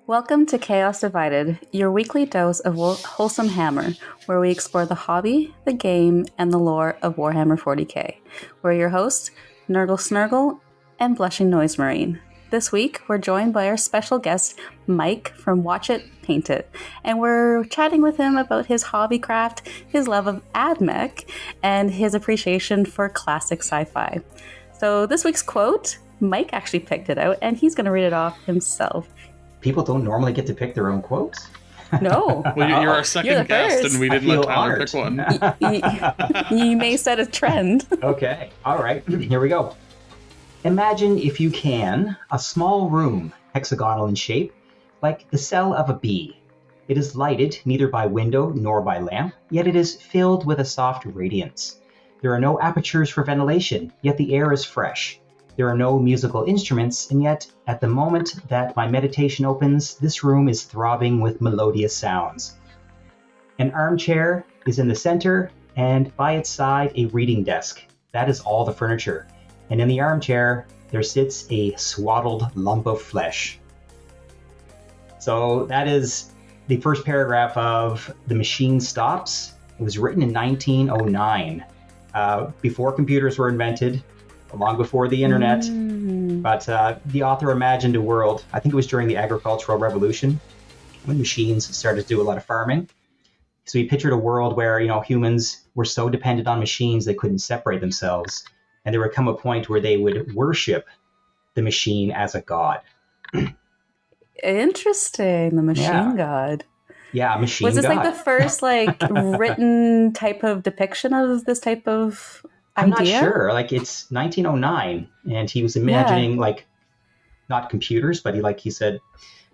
Welcome to Chaos Divided, your weekly dose of WholesomeHammer, where we explore the hobby, the game, and the lore of Warhammer 40k. We're your hosts, Nurgle Snurgle and BlushingNoiseMarine. This week, we're joined by our special guest, Mike from Watch It, Paint It, and we're chatting with him about his hobby craft, his love of AdMech, and his appreciation for classic sci-fi. So this week's quote, Mike actually picked it out, and he's going to read it off himself. People don't normally get to pick their own quotes. No. Well, you're our second guest, and we didn't let Tyler pick one. You may set a trend. Okay. All right. Here we go. Imagine, if you can, a small room, hexagonal in shape, like the cell of a bee. It is lighted neither by window nor by lamp, yet it is filled with a soft radiance. There are no apertures for ventilation, yet the air is fresh. There are no musical instruments, and yet, at the moment that my meditation opens, this room is throbbing with melodious sounds. An armchair is in the center, and by its side, a reading desk. That is all the furniture. And in the armchair, there sits a swaddled lump of flesh. So that is the first paragraph of The Machine Stops. It was written in 1909, before computers were invented, long before the internet. But the author imagined a world, I think it was during the agricultural revolution, when machines started to do a lot of farming. So he pictured a world where, humans were so dependent on machines they couldn't separate themselves. And there would come a point where they would worship the machine as a god. Interesting. The machine god. Yeah, machine god. Was this like the first written type of depiction of this type of I'm idea? not sure. It's 1909, and he was imagining not computers, but he said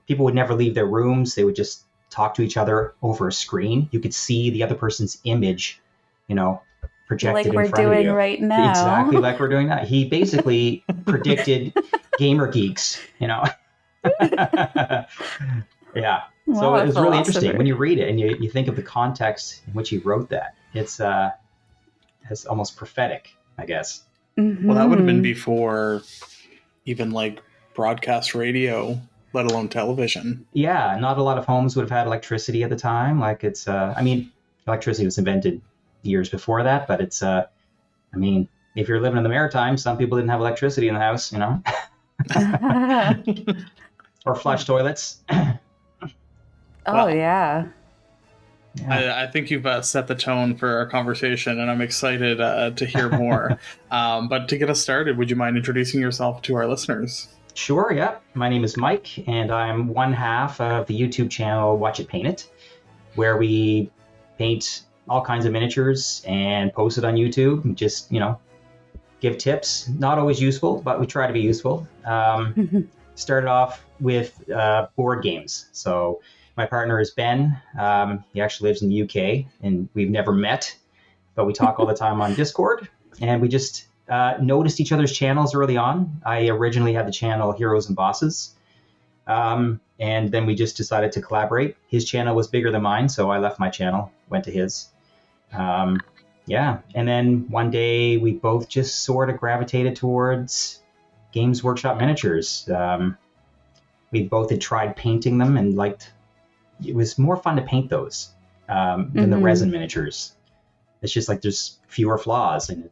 people would never leave their rooms. They would just talk to each other over a screen. You could see the other person's image, projected in front of you. Like we're doing right now. Exactly like we're doing that. He basically predicted gamer geeks, Yeah. So it was really interesting when you read it and you think of the context in which he wrote that. It's almost prophetic, I guess. Mm-hmm. Well, that would have been before even broadcast radio, let alone television. Yeah, not a lot of homes would have had electricity at the time. Electricity was invented years before that, but it's, if you're living in the Maritimes, some people didn't have electricity in the house, or flush toilets. Oh, yeah. I think you've set the tone for our conversation, and I'm excited to hear more. But to get us started, would you mind introducing yourself to our listeners? Sure, yeah. My name is Mike, and I'm one half of the YouTube channel Watch It, Paint It, where we paint all kinds of miniatures and post it on YouTube and just, give tips. Not always useful, but we try to be useful. Started off with board games. So my partner is Ben. He actually lives in the UK, and we've never met, but we talk all the time on Discord. And we just noticed each other's channels early on. I originally had the channel Heroes and Bosses, and then we just decided to collaborate. His channel was bigger than mine, so I left my channel, went to his. And then one day we both just sort of gravitated towards Games Workshop miniatures. We both had tried painting them and it was more fun to paint those than the resin miniatures. It's just there's fewer flaws, and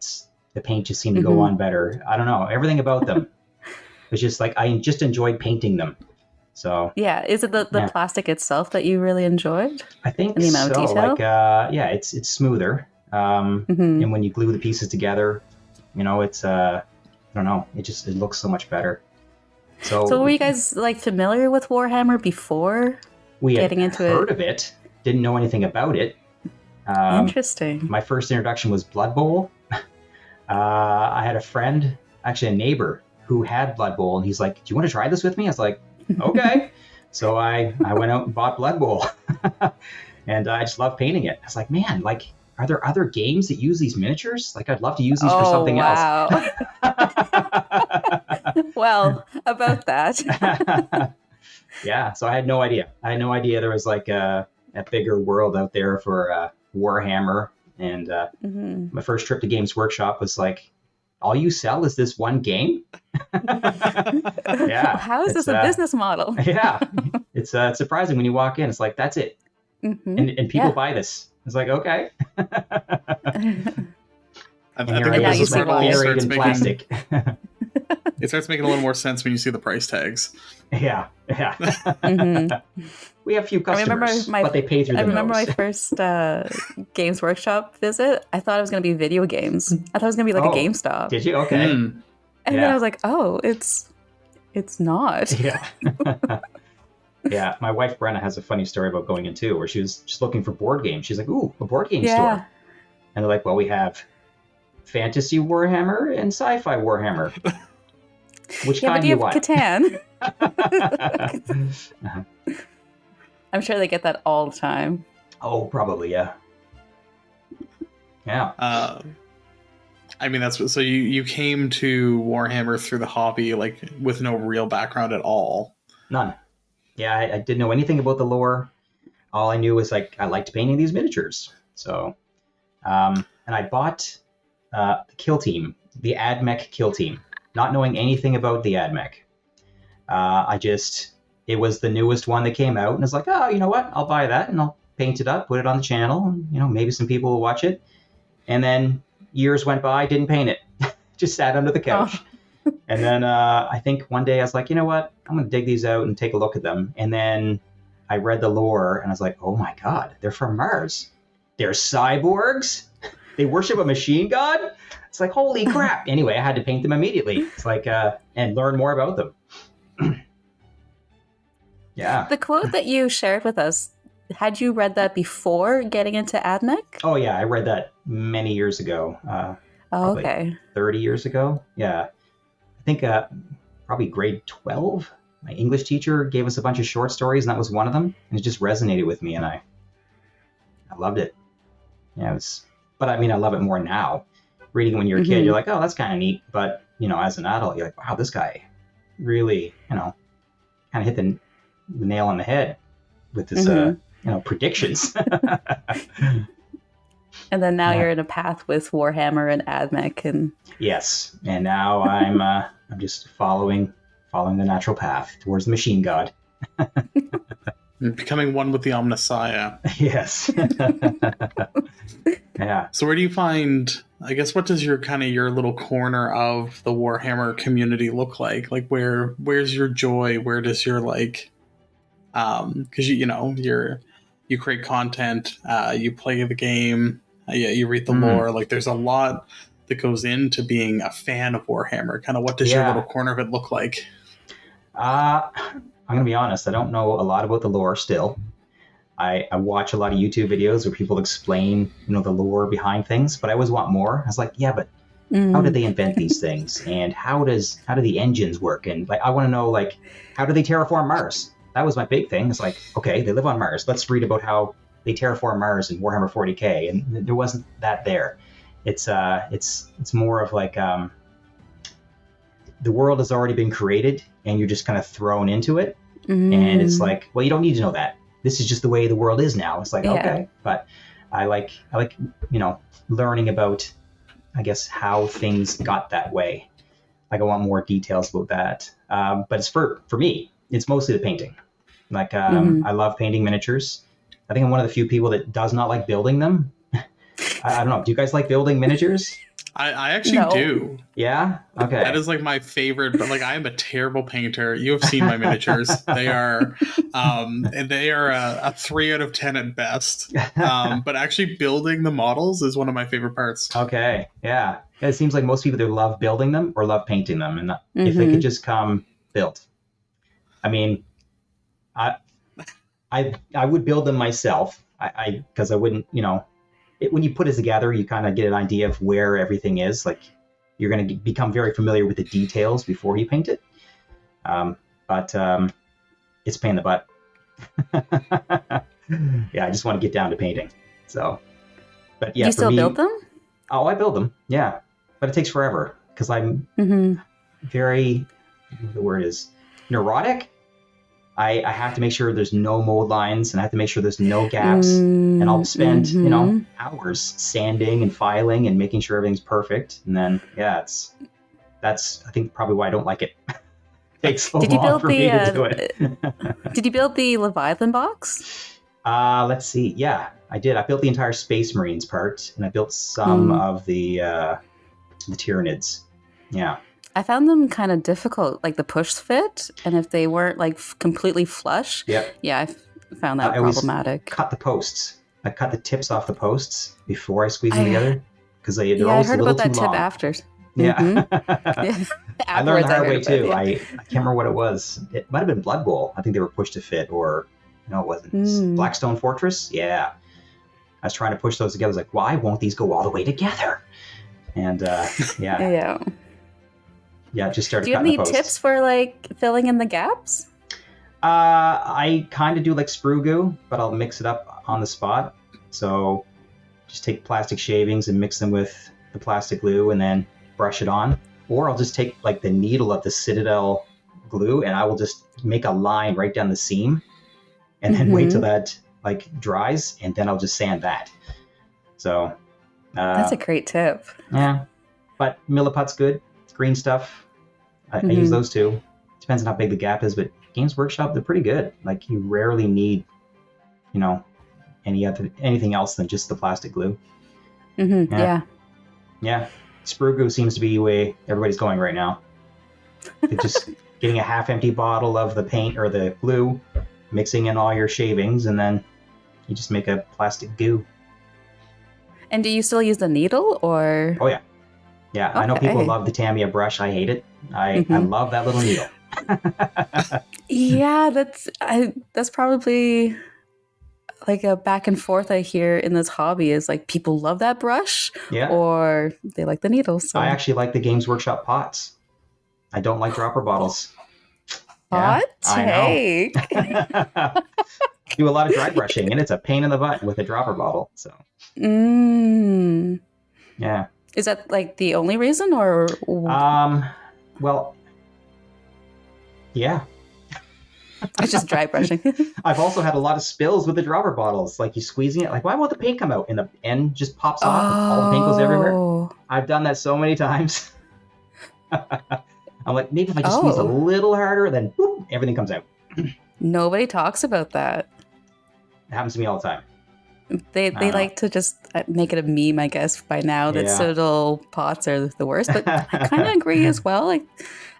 the paint just seemed to go on better. I don't know, everything about them. It's just I just enjoyed painting them. So yeah, is it the plastic itself that you really enjoyed? I think the amount of detail? It's smoother. And when you glue the pieces together, it's I don't know, it looks so much better. So were you guys familiar with Warhammer before? We had getting into heard of it, didn't know anything about it. Interesting. My first introduction was Blood Bowl. I had a friend, actually a neighbor, who had Blood Bowl, and he's like, "Do you want to try this with me?" I was like, "Okay." So I went out and bought Blood Bowl, and I just love painting it. I was like, "Man, are there other games that use these miniatures? I'd love to use these for something else." Well, about that. Yeah, so I had no idea. I had no idea there was a bigger world out there for Warhammer. And my first trip to Games Workshop was all you sell is this one game? Yeah. How is this a business model? Yeah. It's surprising when you walk in. It's like, that's it. Mm-hmm. And people buy this. It's like, okay. I think the business model starts in plastic. It starts making a little more sense when you see the price tags. Yeah. Mm-hmm. We have few customers, but they pay through the nose. I remember my first Games Workshop visit. I thought it was going to be video games. I thought it was going to be like a GameStop. Did you? Okay. And then I was like, oh, it's not. Yeah. Yeah. My wife, Brenna, has a funny story about going in too, where she was just looking for board games. She's like, ooh, a board game store. And they're like, well, we have Fantasy Warhammer and Sci-fi Warhammer. Which kind do you want? Catan. I'm sure they get that all the time. Oh, probably, yeah. Yeah. I mean, that's what, so you came to Warhammer through the hobby, like, with no real background at all. None. Yeah, I didn't know anything about the lore. All I knew was, like, I liked painting these miniatures. So, and I bought the kill team, the AdMech kill team, not knowing anything about the AdMech. It was the newest one that came out, and I was like, oh, you know what? I'll buy that, and I'll paint it up, put it on the channel, and, you know, maybe some people will watch it. And then years went by, didn't paint it. Just sat under the couch. Oh. And then I think one day I was like, you know what? I'm going to dig these out and take a look at them. And then I read the lore, and I was like, oh my God, they're from Mars. They're cyborgs? They worship a machine god? It's like, holy crap. Anyway, I had to paint them immediately. It's like, and learn more about them. Yeah. The quote that you shared with us, had you read that before getting into AdMech? Oh, yeah. I read that many years ago. Okay. 30 years ago. Yeah. I think probably grade 12. My English teacher gave us a bunch of short stories, and that was one of them. And it just resonated with me, and I loved it. Yeah, but I mean, I love it more now. Reading when you're a kid, you're like, oh, that's kind of neat. But, you know, as an adult, you're like, wow, this guy really, you know, kind of hit the nail on the head with his, you know, predictions. And then now you're in a path with Warhammer and AdMech, and yes, and now I'm just following the natural path towards the machine god. Becoming one with the Omnissiah. Yes. Yeah. So where do you find, I guess, what does your little corner of the Warhammer community look like? Like where's your joy? Where does your because you create content, you play the game, you read the lore. Like there's a lot that goes into being a fan of Warhammer. Kind of what does your little corner of it look like? I'm gonna be honest. I don't know a lot about the lore still. I watch a lot of YouTube videos where people explain, you know, the lore behind things, but I always want more. I was like, yeah, but how did they invent these things, and how do the engines work, and like I want to know, like, how do they terraform Mars? That was my big thing. It's like, okay, they live on Mars. Let's read about how they terraform Mars in Warhammer 40K, and there wasn't that there. It's more of like the world has already been created, and you're just kind of thrown into it, and it's like, well, you don't need to know that. This is just the way the world is now. It's like, okay, but I like, you know, learning about, I guess, how things got that way. Like I want more details about that. But it's for me, it's mostly the painting. Like I love painting miniatures. I think I'm one of the few people that does not like building them. I don't know. Do you guys like building miniatures? I actually do. Yeah? Okay. That is like my favorite, but like I am a terrible painter. You have seen my miniatures. They are a 3 out of 10 at best. But actually building the models is one of my favorite parts. Okay. Yeah. It seems like most people either love building them or love painting them. And if they could just come built. I mean, I would build them myself. Because I wouldn't, you know, when you put it together, you kind of get an idea of where everything is. Like you're going to become very familiar with the details before you paint it. But it's a pain in the butt. Yeah, I just want to get down to painting. So, but yeah, do you still build them? Oh, I build them. Yeah, but it takes forever because I'm very, the word is neurotic. I have to make sure there's no mold lines, and I have to make sure there's no gaps. And I'll spend, hours sanding and filing and making sure everything's perfect. And then, that's I think probably why I don't like it. Takes so long for me to do it. Did you build the Leviathan box? Let's see. Yeah, I did. I built the entire Space Marines part, and I built some of the Tyranids. Yeah. I found them kind of difficult, like the push fit, and if they weren't like completely flush, I found that problematic. I cut the posts. I cut the tips off the posts before I squeeze them together because they're always a little too long. I heard about that tip after. Yeah. I learned the hard way too. I can't remember what it was. It might have been Blood Bowl. I think they were pushed to fit, or no, it wasn't. Blackstone Fortress. Yeah. I was trying to push those together. I was like, why won't these go all the way together? And just started. Do you have any tips for like filling in the gaps? I kind of do like sprue goo, but I'll mix it up on the spot. So just take plastic shavings and mix them with the plastic glue and then brush it on. Or I'll just take like the needle of the Citadel glue and I will just make a line right down the seam and then wait till that like dries, and then I'll just sand that. So that's a great tip. Yeah, but Milliput's good. Green stuff. I use those too. Depends on how big the gap is, but Games Workshop, they're pretty good. Like you rarely need, anything else than just the plastic glue. Yeah. Sprue goo seems to be the way everybody's going right now. They're just getting a half-empty bottle of the paint or the glue, mixing in all your shavings, and then you just make a plastic goo. And do you still use the needle, or? Oh yeah. Yeah, okay. I know people love the Tamiya brush. I hate it. I love that little needle. Yeah, that's probably like a back and forth I hear in this hobby is like people love that brush or they like the needle. So. I actually like the Games Workshop pots. I don't like dropper bottles. Hot take. Do a lot of dry brushing, and it's a pain in the butt with a dropper bottle. So. Yeah. Is that like the only reason, or? Well, yeah. It's just dry brushing. I've also had a lot of spills with the dropper bottles. Like you squeezing it, like why won't the paint come out? And the end just pops off, and all the paint goes everywhere. I've done that so many times. I'm like, maybe if I just squeeze a little harder, then boop, everything comes out. Nobody talks about that. It happens to me all the time. They like to just make it a meme, I guess, by now that Citadel pots are the worst. But I kind of agree as well. Like,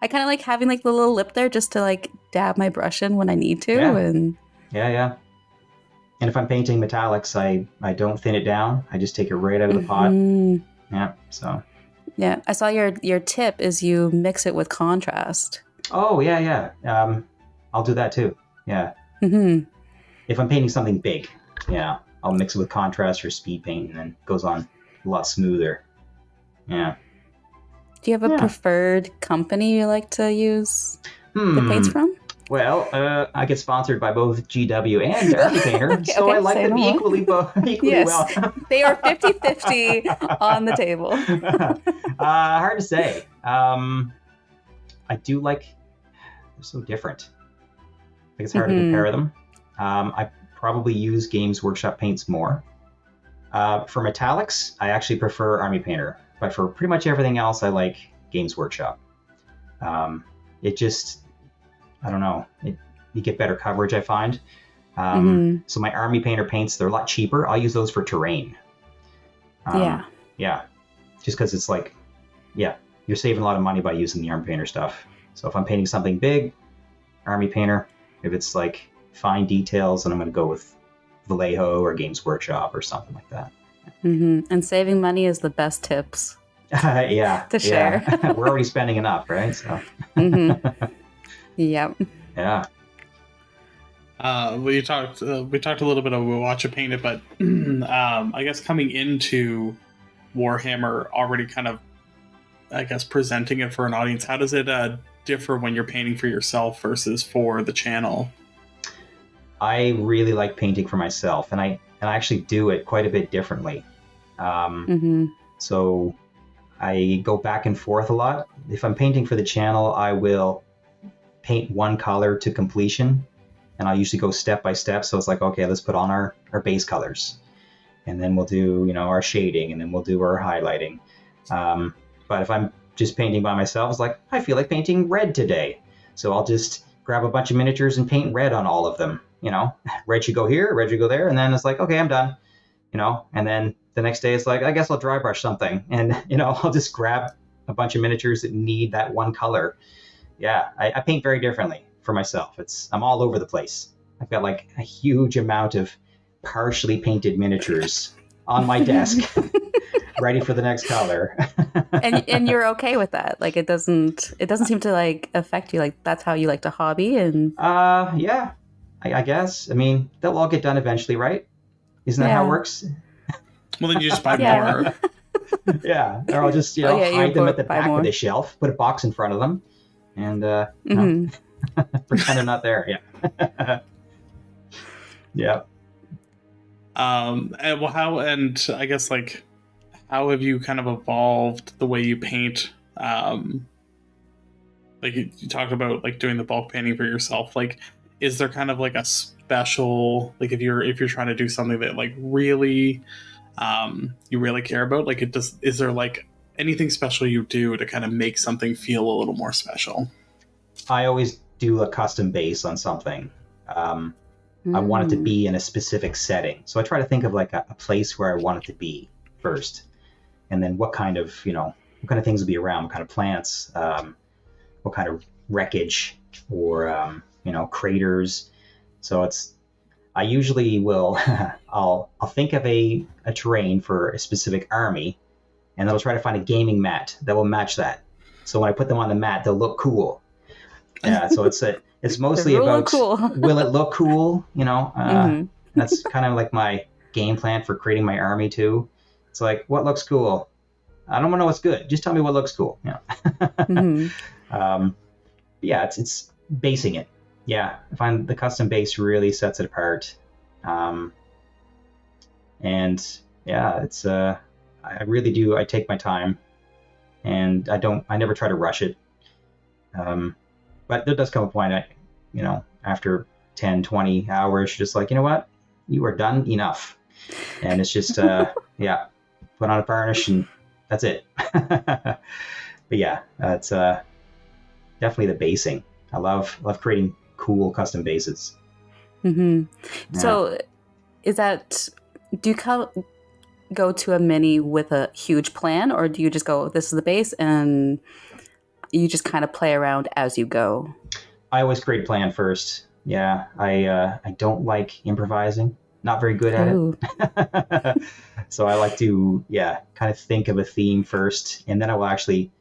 I kind of like having like the little lip there just to like dab my brush in when I need to. Yeah. And if I'm painting metallics, I don't thin it down. I just take it right out of the pot. Yeah. So. Yeah, I saw your tip is you mix it with contrast. Oh yeah. I'll do that too. Yeah. If I'm painting something big, I'll mix it with contrast or speed paint, and then it goes on a lot smoother. Yeah. Do you have a preferred company you like to use the paints from? Well, I get sponsored by both GW and Army Painter, so I like them equally well. They are 50-50 on the table. Hard to say. I do like, they're so different. I think it's hard to compare them. I probably use Games Workshop paints more. For metallics, I actually prefer Army Painter, but for pretty much everything else, I like Games Workshop. It just, I don't know, you get better coverage, I find. So my Army Painter paints, they're a lot cheaper. I'll use those for terrain. Yeah, just because it's like, you're saving a lot of money by using the Army Painter stuff. So if I'm painting something big, Army Painter. If it's like fine details, then I'm going to go with Vallejo or Games Workshop or something like that. And saving money is the best tips. To share. We're already spending enough, right? So. Yep. Yeah. We talked a little bit of Watch It Paint It, but I guess coming into Warhammer already kind of, I guess, presenting it for an audience, how does it differ when you're painting for yourself versus for the channel? I really like painting for myself, and I actually do it quite a bit differently. So I go back and forth a lot. If I'm painting for the channel, I will paint one color to completion, and I'll usually go step by step. So it's like, okay, let's put on our base colors, and then we'll do, you know, our shading, and then we'll do our highlighting. But if I'm just painting by myself, it's like, I feel like painting red today. So I'll just grab a bunch of miniatures and paint red on all of them. You know, red should go here, red should go there. And then it's like, okay, I'm done. You know, and then the next day it's like, I guess I'll dry brush something. And, you know, I'll just grab a bunch of miniatures that need that one color. Yeah, I paint very differently for myself. I'm all over the place. I've got like a huge amount of partially painted miniatures on my desk, ready for the next color. and you're okay with that? Like, it doesn't seem to like affect you. Like, that's how you like to hobby. And yeah, I guess. I mean, they'll all get done eventually, right? Isn't that how it works? Well, then you just buy more. Yeah, or I'll just, you know, hide them at the back of the shelf, put a box in front of them, and pretend they're not there. Yeah. Yeah. And I guess, like, how have you kind of evolved the way you paint? Like you talked about, like, doing the bulk painting for yourself. Like, is there kind of like a special, like, if you're trying to do something that like really you really care about, like, is there like anything special you do to kind of make something feel a little more special? I always do a custom base on something. I want it to be in a specific setting. So I try to think of like a place where I want it to be first. And then what kind of things will be around, what kind of plants, what kind of wreckage, or, craters. So I usually will, I'll think of a terrain for a specific army, and then I'll try to find a gaming mat that will match that. So when I put them on the mat, they'll look cool. Yeah, so it's mostly about cool. Will it look cool? You know, that's kind of like my game plan for creating my army too. It's like, what looks cool? I don't want to know what's good. Just tell me what looks cool. Yeah. Yeah, it's basing it. Yeah, I find the custom base really sets it apart. And yeah, it's I really do. I take my time, and I never try to rush it. But there does come a point, after 10, 20 hours, just like, you know what, you are done enough. And it's just, yeah, put on a varnish and that's it. But yeah, it's definitely the basing. I love creating cool custom bases. Yeah. So do you go to a mini with a huge plan, or do you just go, this is the base, and you just kind of play around as you go? I always create a plan first. Yeah, I don't like improvising. Not very good at it. So I like to, kind of think of a theme first, and then I will actually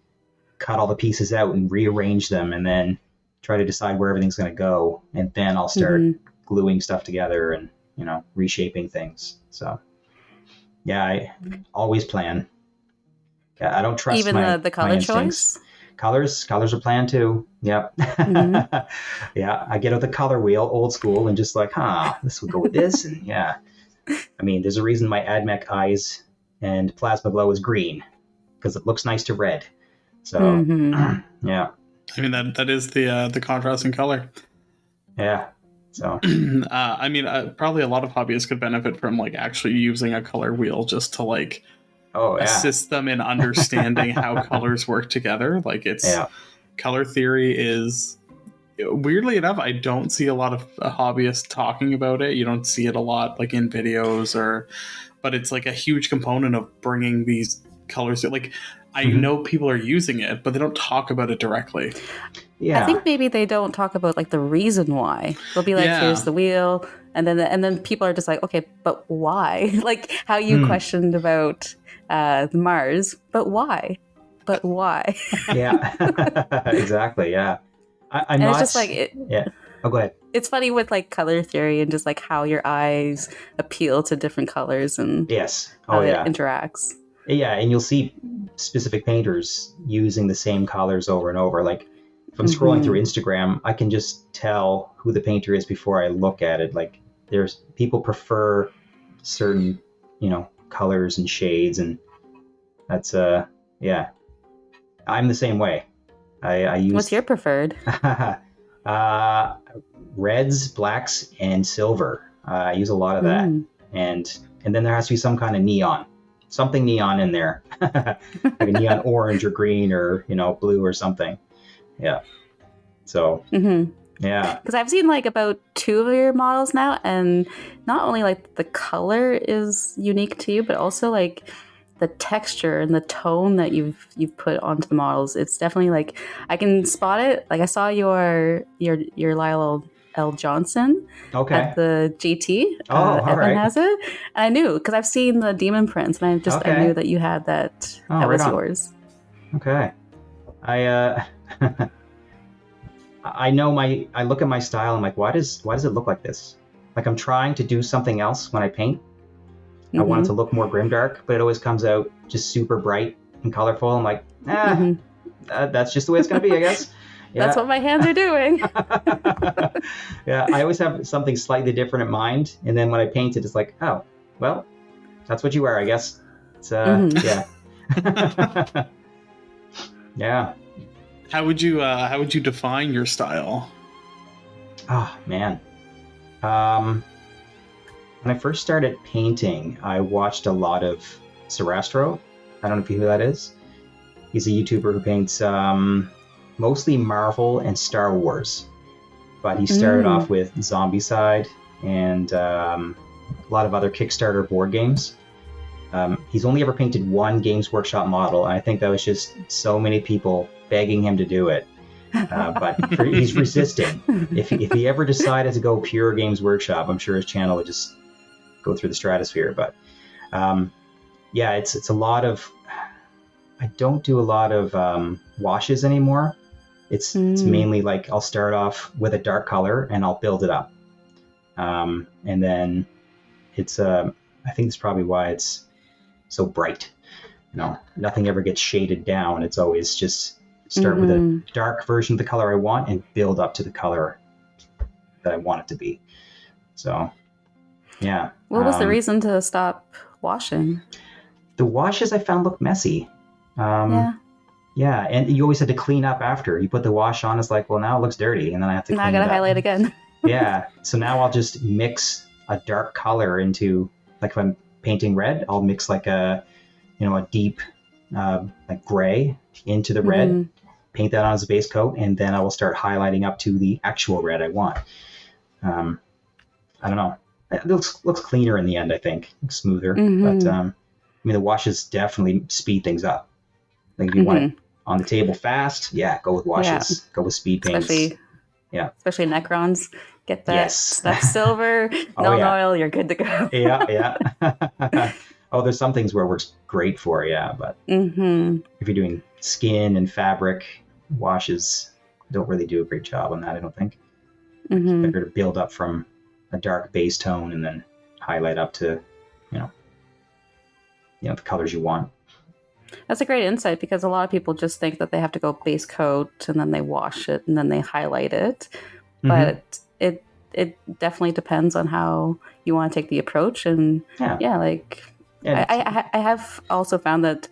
cut all the pieces out and rearrange them, and then try to decide where everything's going to go, and then I'll start gluing stuff together and, reshaping things. So yeah, I always plan. Yeah, I don't trust even the color choice. Colors are planned too. Yep. Yeah, I get out the color wheel, old school, and just like, this will go with this. And yeah, I mean, there's a reason my AdMech eyes and plasma glow is green, because it looks nice to red. So yeah. I mean, that is the contrast in color. Yeah. So I mean, probably a lot of hobbyists could benefit from like actually using a color wheel just to like assist them in understanding how colors work together. Like, color theory is, weirdly enough, I don't see a lot of hobbyists talking about it. You don't see it a lot like in videos, but it's like a huge component of bringing these colors. Like, I know people are using it, but they don't talk about it directly. Yeah. I think maybe they don't talk about like the reason why. They'll be like, here's the wheel, and then people are just like, okay, but why? Like how you questioned about the Mars, but why? But why? Yeah, exactly. Yeah, I'm not. It's just like yeah. Oh, go ahead. It's funny with like color theory and just like how your eyes appeal to different colors and how it interacts. Yeah, and you'll see specific painters using the same colors over and over. Like if I'm scrolling through Instagram, I can just tell who the painter is before I look at it. Like there's people prefer certain, colors and shades, and that's I'm the same way. I use. What's your preferred? Reds, blacks, and silver. I use a lot of that, and then there has to be some kind of neon, something neon in there, like a neon orange or green or blue or something. Yeah. So yeah, because I've seen like about 2 of your models now, and not only like the color is unique to you, but also like the texture and the tone that you've put onto the models. It's definitely like I can spot it. Like I saw your Lyle L. Johnson okay. at the GT. All Evan right. has it, and I knew because I've seen the demon prints, and I knew that you had that. Oh, that right was on. yours. Okay. I know I look at my style, I'm like, why does it look like this? Like I'm trying to do something else when I paint. I want it to look more grimdark, but it always comes out just super bright and colorful. I'm like, that's just the way it's going to be, I guess. Yeah. That's what my hands are doing. Yeah, I always have something slightly different in mind, and then when I paint it, it's like, oh, well, that's what you are, I guess. It's yeah. Yeah. How would you define your style? Oh man. When I first started painting, I watched a lot of Sarastro. I don't know if you know who that is. He's a YouTuber who paints mostly Marvel and Star Wars. But he started off with Zombicide and a lot of other Kickstarter board games. He's only ever painted one Games Workshop model, and I think that was just so many people begging him to do it. But he's resisting. If he ever decided to go pure Games Workshop, I'm sure his channel would just go through the stratosphere. But yeah, it's a lot of. I don't do a lot of washes anymore. It's mainly like I'll start off with a dark color and I'll build it up, and then it's I think that's probably why it's so bright. Nothing ever gets shaded down. It's always just start with a dark version of the color I want and build up to the color that I want it to be. So, yeah. What was the reason to stop washing? The washes I found look messy. Yeah, and you always had to clean up after. You put the wash on, it's like, well, now it looks dirty, and then I have to clean it up. Now I gotta highlight again. Yeah, so now I'll just mix a dark color into, like if I'm painting red, I'll mix like a deep like gray into the red, paint that on as a base coat, and then I will start highlighting up to the actual red I want. I don't know. It looks cleaner in the end, I think. Looks smoother. But the washes definitely speed things up. Like if you want it on the table fast, go with washes. Go with speed paints. Especially Necrons. Get that stuff silver, oil, you're good to go. Yeah. Oh, there's some things where it works great for, but if you're doing skin and fabric, washes don't really do a great job on that, I don't think. It's better to build up from a dark base tone and then highlight up to, the colors you want. That's a great insight, because a lot of people just think that they have to go base coat and then they wash it and then they highlight it. But it definitely depends on how you want to take the approach. And I have also found that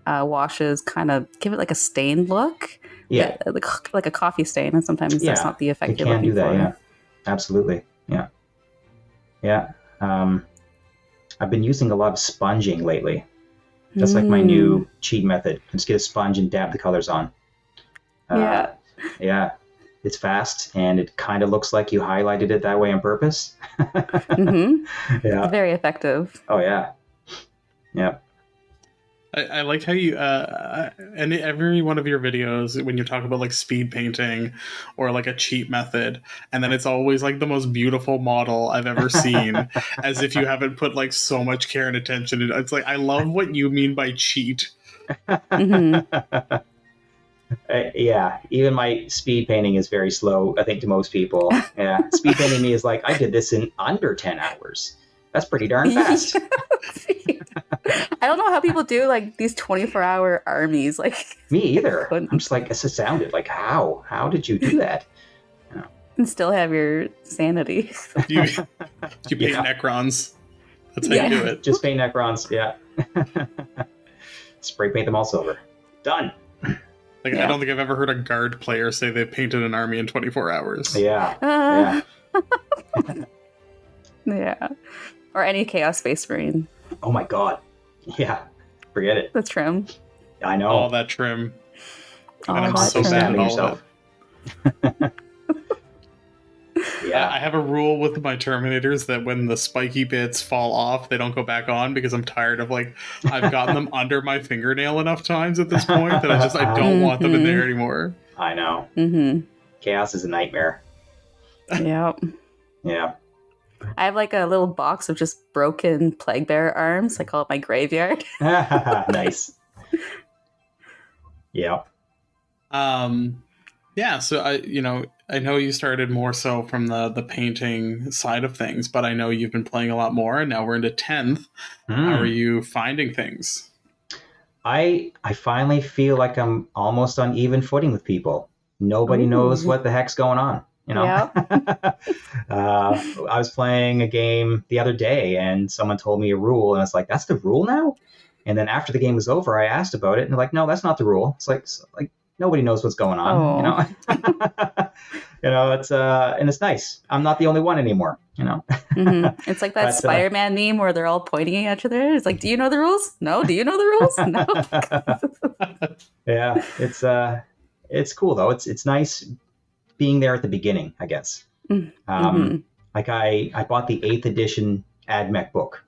washes kind of give it like a stained look. Yeah. Like a coffee stain, and sometimes that's not the effect you're looking for. It can do that, Absolutely. Yeah. I've been using a lot of sponging lately. That's like my new cheat method. Just get a sponge and dab the colors on. Yeah. It's fast, and it kind of looks like you highlighted it that way on purpose. Yeah. Very effective. Oh, yeah. Yeah. I like how you, and every one of your videos, when you talk about like speed painting or like a cheat method, and then it's always like the most beautiful model I've ever seen, as if you haven't put like so much care and attention. It's like, I love what you mean by cheat. Yeah, even my speed painting is very slow, I think, to most people. Yeah, speed painting me is like, I did this in under 10 hours. That's pretty darn fast. I don't know how people do like these 24-hour armies. Like me either. I'm just like, it's astounded. Like, how did you do that? And still have your sanity. You paint Necrons. That's how you do it. Just paint Necrons. Yeah. Spray paint them all silver. Done. Like, I don't think I've ever heard a guard player say they painted an army in 24 hours. Yeah. Yeah. Or any Chaos Space Marine. Oh my god. Yeah. Forget it. The trim. I know. All that trim. All And I'm that so trim. bad at all yourself. of it. Yeah. I have a rule with my Terminators that when the spiky bits fall off, they don't go back on because I'm tired of, like, I've gotten them under my fingernail enough times at this point that I don't want them in there anymore. I know. Mm-hmm. Chaos is a nightmare. Yep. Yeah. I have like a little box of just broken Plague Bearer arms. I call it my graveyard. Nice. Yeah. Yeah, so I know you started more so from the painting side of things, but I know you've been playing a lot more, and now we're into 10th. How are you finding things? I finally feel like I'm almost on even footing with people. Nobody knows what the heck's going on. You know, I was playing a game the other day and someone told me a rule and it's like, that's the rule now? And then after the game was over, I asked about it and they're like, no, that's not the rule. It's like nobody knows what's going on, you know? You know, it's, and it's nice. I'm not the only one anymore, you know? It's like that Spider-Man meme where they're all pointing at each other. It's like, do you know the rules? No. Do you know the rules? No. Yeah, it's cool though. It's nice being there at the beginning, I guess. Like I bought the 8th edition AdMech book.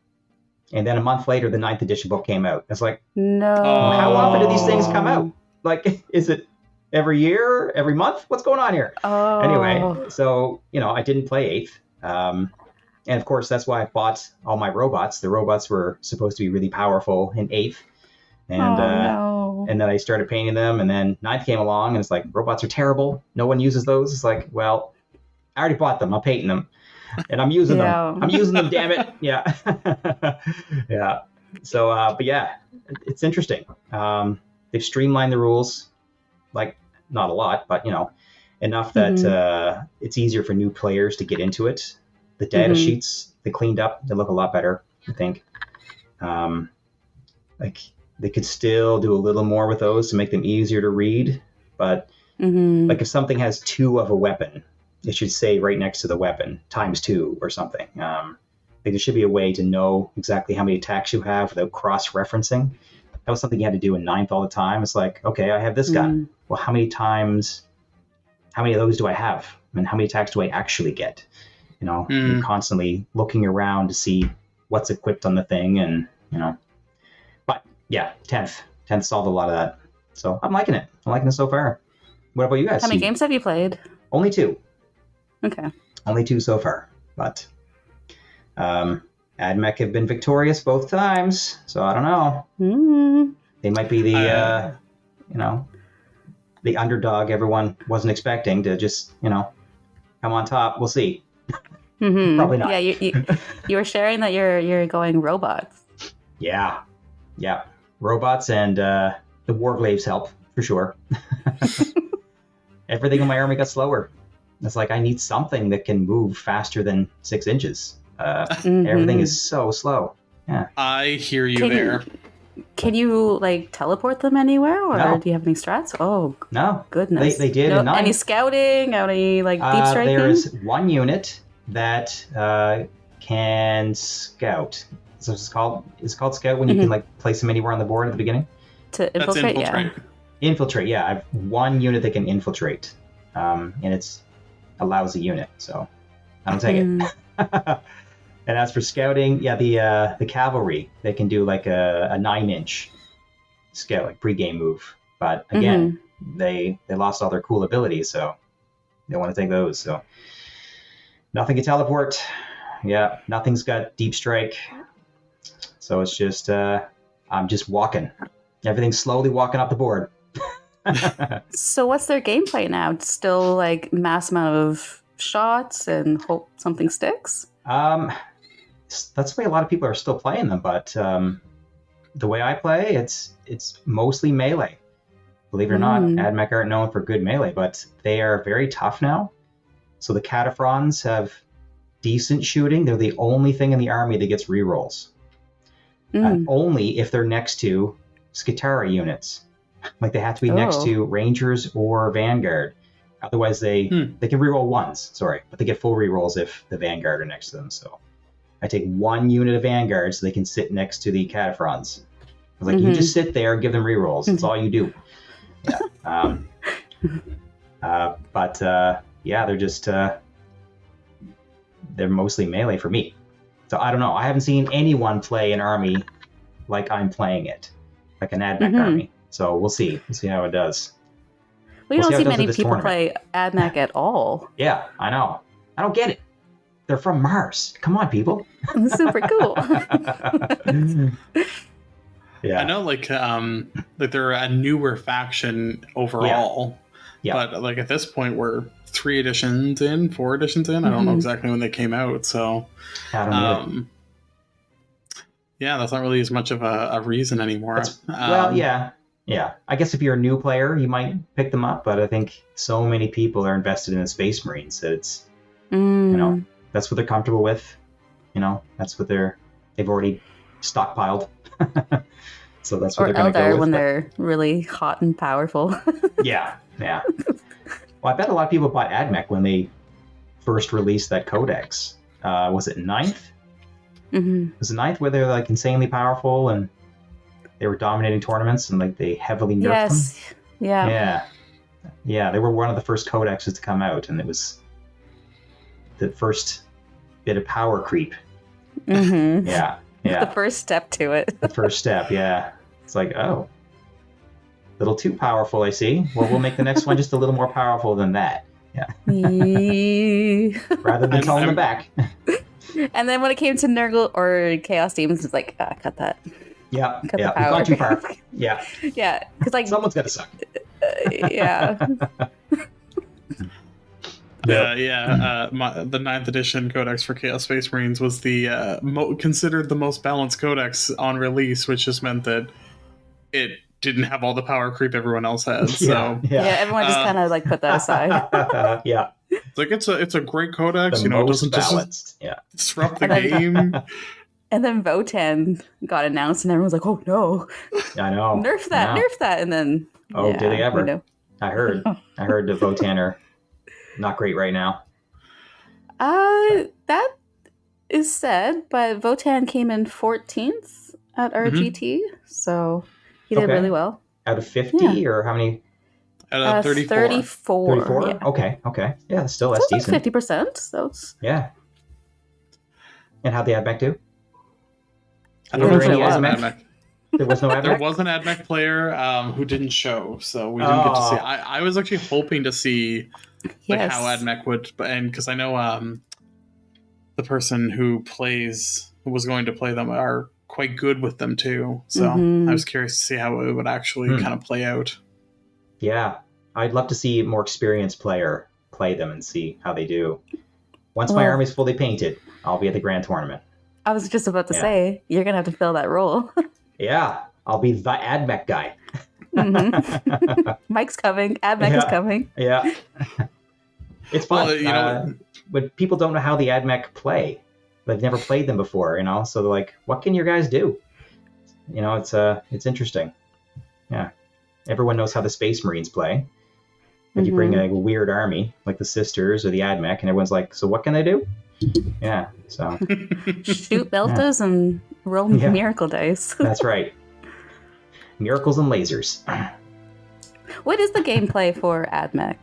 And then a month later, the 9th edition book came out. It's like, no. How often do these things come out? Like, is it every year, every month? What's going on here? Anyway, so, you know, I didn't play 8th. And of course, that's why I bought all my robots. The robots were supposed to be really powerful in 8th. And and then I started painting them, and then 9th came along, and it's like, robots are terrible. No one uses those. It's like, well, I already bought them. I'm painting them, and I'm using them. I'm using them. Damn it! Yeah, yeah. So, but yeah, it's interesting. They've streamlined the rules, like not a lot, but you know, enough that it's easier for new players to get into it. The data sheets they cleaned up. They look a lot better, I think. Like. They could still do a little more with those to make them easier to read. But like if something has 2 of a weapon, it should say right next to the weapon, ×2 or something. Like there should be a way to know exactly how many attacks you have without cross-referencing. That was something you had to do in 9th all the time. It's like, okay, I have this gun. Well, how many of those do I have? And how many attacks do I actually get? You know, you're constantly looking around to see what's equipped on the thing and, you know. Yeah, 10th solved a lot of that. So I'm liking it. I'm liking it so far. What about you guys? How many games have you played? Only 2. Okay. Only 2 so far. But AdMech have been victorious both times. So I don't know. They might be the, you know, the underdog everyone wasn't expecting to just, you know, come on top. We'll see. Probably not. Yeah, you were sharing that you're going robots. Yeah. Robots and the Warglaves help, for sure. Everything in my army got slower. It's like, I need something that can move faster than 6 inches. Everything is so slow. Yeah. I hear you there. Can you, like, teleport them anywhere? Or do you have any strats? Oh, no. Goodness. They did in 9th. Any scouting? Any, like, deep striking? There is one unit that can scout. So it's called scout when you can like place them anywhere on the board at the beginning. To infiltrate, yeah. Infiltrate, yeah. I have one unit that can infiltrate, and it's a lousy unit, so I don't take it. And as for scouting, yeah, the cavalry, they can do like a 9-inch scout, like pre-game move. But again, they lost all their cool abilities, so they want to take those. So nothing can teleport. Yeah, nothing's got deep strike. So it's just, I'm just walking. Everything's slowly walking up the board. So what's their gameplay now? Still like mass amount of shots and hope something sticks? That's the way a lot of people are still playing them, but the way I play, it's mostly melee. Believe it or not, AdMech aren't known for good melee, but they are very tough now. So the Cataphrons have decent shooting. They're the only thing in the army that gets rerolls. Only if they're next to Skitara units. Like they have to be next to Rangers or Vanguard. Otherwise, they can reroll ones. Sorry, but they get full rerolls if the Vanguard are next to them. So I take one unit of Vanguard so they can sit next to the Cataphrons. I was like, you just sit there and give them rerolls. That's all you do. Yeah. But they're just they're mostly melee for me. So I don't know. I haven't seen anyone play an army like I'm playing it, like an AdMech army. So we'll see. We'll see how it does. We don't see many people play AdMech at all. Yeah, I know. I don't get it. They're from Mars. Come on, people. Super cool. Yeah. I know, like they're a newer faction overall. Yeah. But like at this point, we're 4 editions in. I don't know exactly when they came out. So, that's not really as much of a reason anymore. Yeah. I guess if you're a new player, you might pick them up. But I think so many people are invested in the Space Marines that it's, that's what they're comfortable with. That's what they've already stockpiled. So that's what they're going to go with. When they're really hot and powerful. Yeah. Well, I bet a lot of people bought AdMech when they first released that codex. Was it 9th? Mm-hmm. Was it 9th where they're like insanely powerful and they were dominating tournaments and like they heavily nerfed them? Yeah, they were one of the first codexes to come out, and it was the first bit of power creep. Mm-hmm. Yeah. The first step to it. The first step, yeah. It's like, oh, a little too powerful, I see. Well, we'll make the next one just a little more powerful than that. Yeah. Rather than calling them back. And then when it came to Nurgle or Chaos Demons, it's like, cut that. Yeah. Cut the power. Gone too far. Yeah. Yeah. Because like someone's got to suck. Yeah. The 9th edition codex for Chaos Space Marines was the considered the most balanced codex on release, which just meant that it didn't have all the power creep everyone else had. So everyone just kind of like put that aside. Yeah. It's like it's a great codex, it doesn't balanced. Just disrupt the game. And then Votan got announced, and everyone's like, "Oh no, I know, nerf that!" And then, did they ever? I heard the Votan are not great right now. That is said, but Votan came in 14th at RGT, so he did really well. Out of 50, or how many? Out of 34. 34? Yeah. Okay. Yeah, that's decent. Like 50%. So yeah. And how'd the AdMech do? I don't know if there was an AdMech. There was no AdMech? There was an AdMech player who didn't show, so we didn't get to see. I was actually hoping to see how AdMech would, and because I know the person who was going to play them are quite good with them too. So I was curious to see how it would actually kind of play out. Yeah, I'd love to see a more experienced player play them and see how they do. Once my army's fully painted, I'll be at the grand tournament. I was just about to say, you're going to have to fill that role. Yeah, I'll be the AdMech guy. Mike's coming. AdMech is coming. Yeah. It's fun. Well, but people don't know how the AdMech play. They've never played them before, so they're like, what can your guys do? It's interesting. Yeah. Everyone knows how the Space Marines play. But you bring a weird army, like the Sisters or the AdMech, and everyone's like, so what can they do? Yeah, so. Shoot beltas and roll miracle dice. That's right. Miracles and lasers. What is the gameplay for AdMech?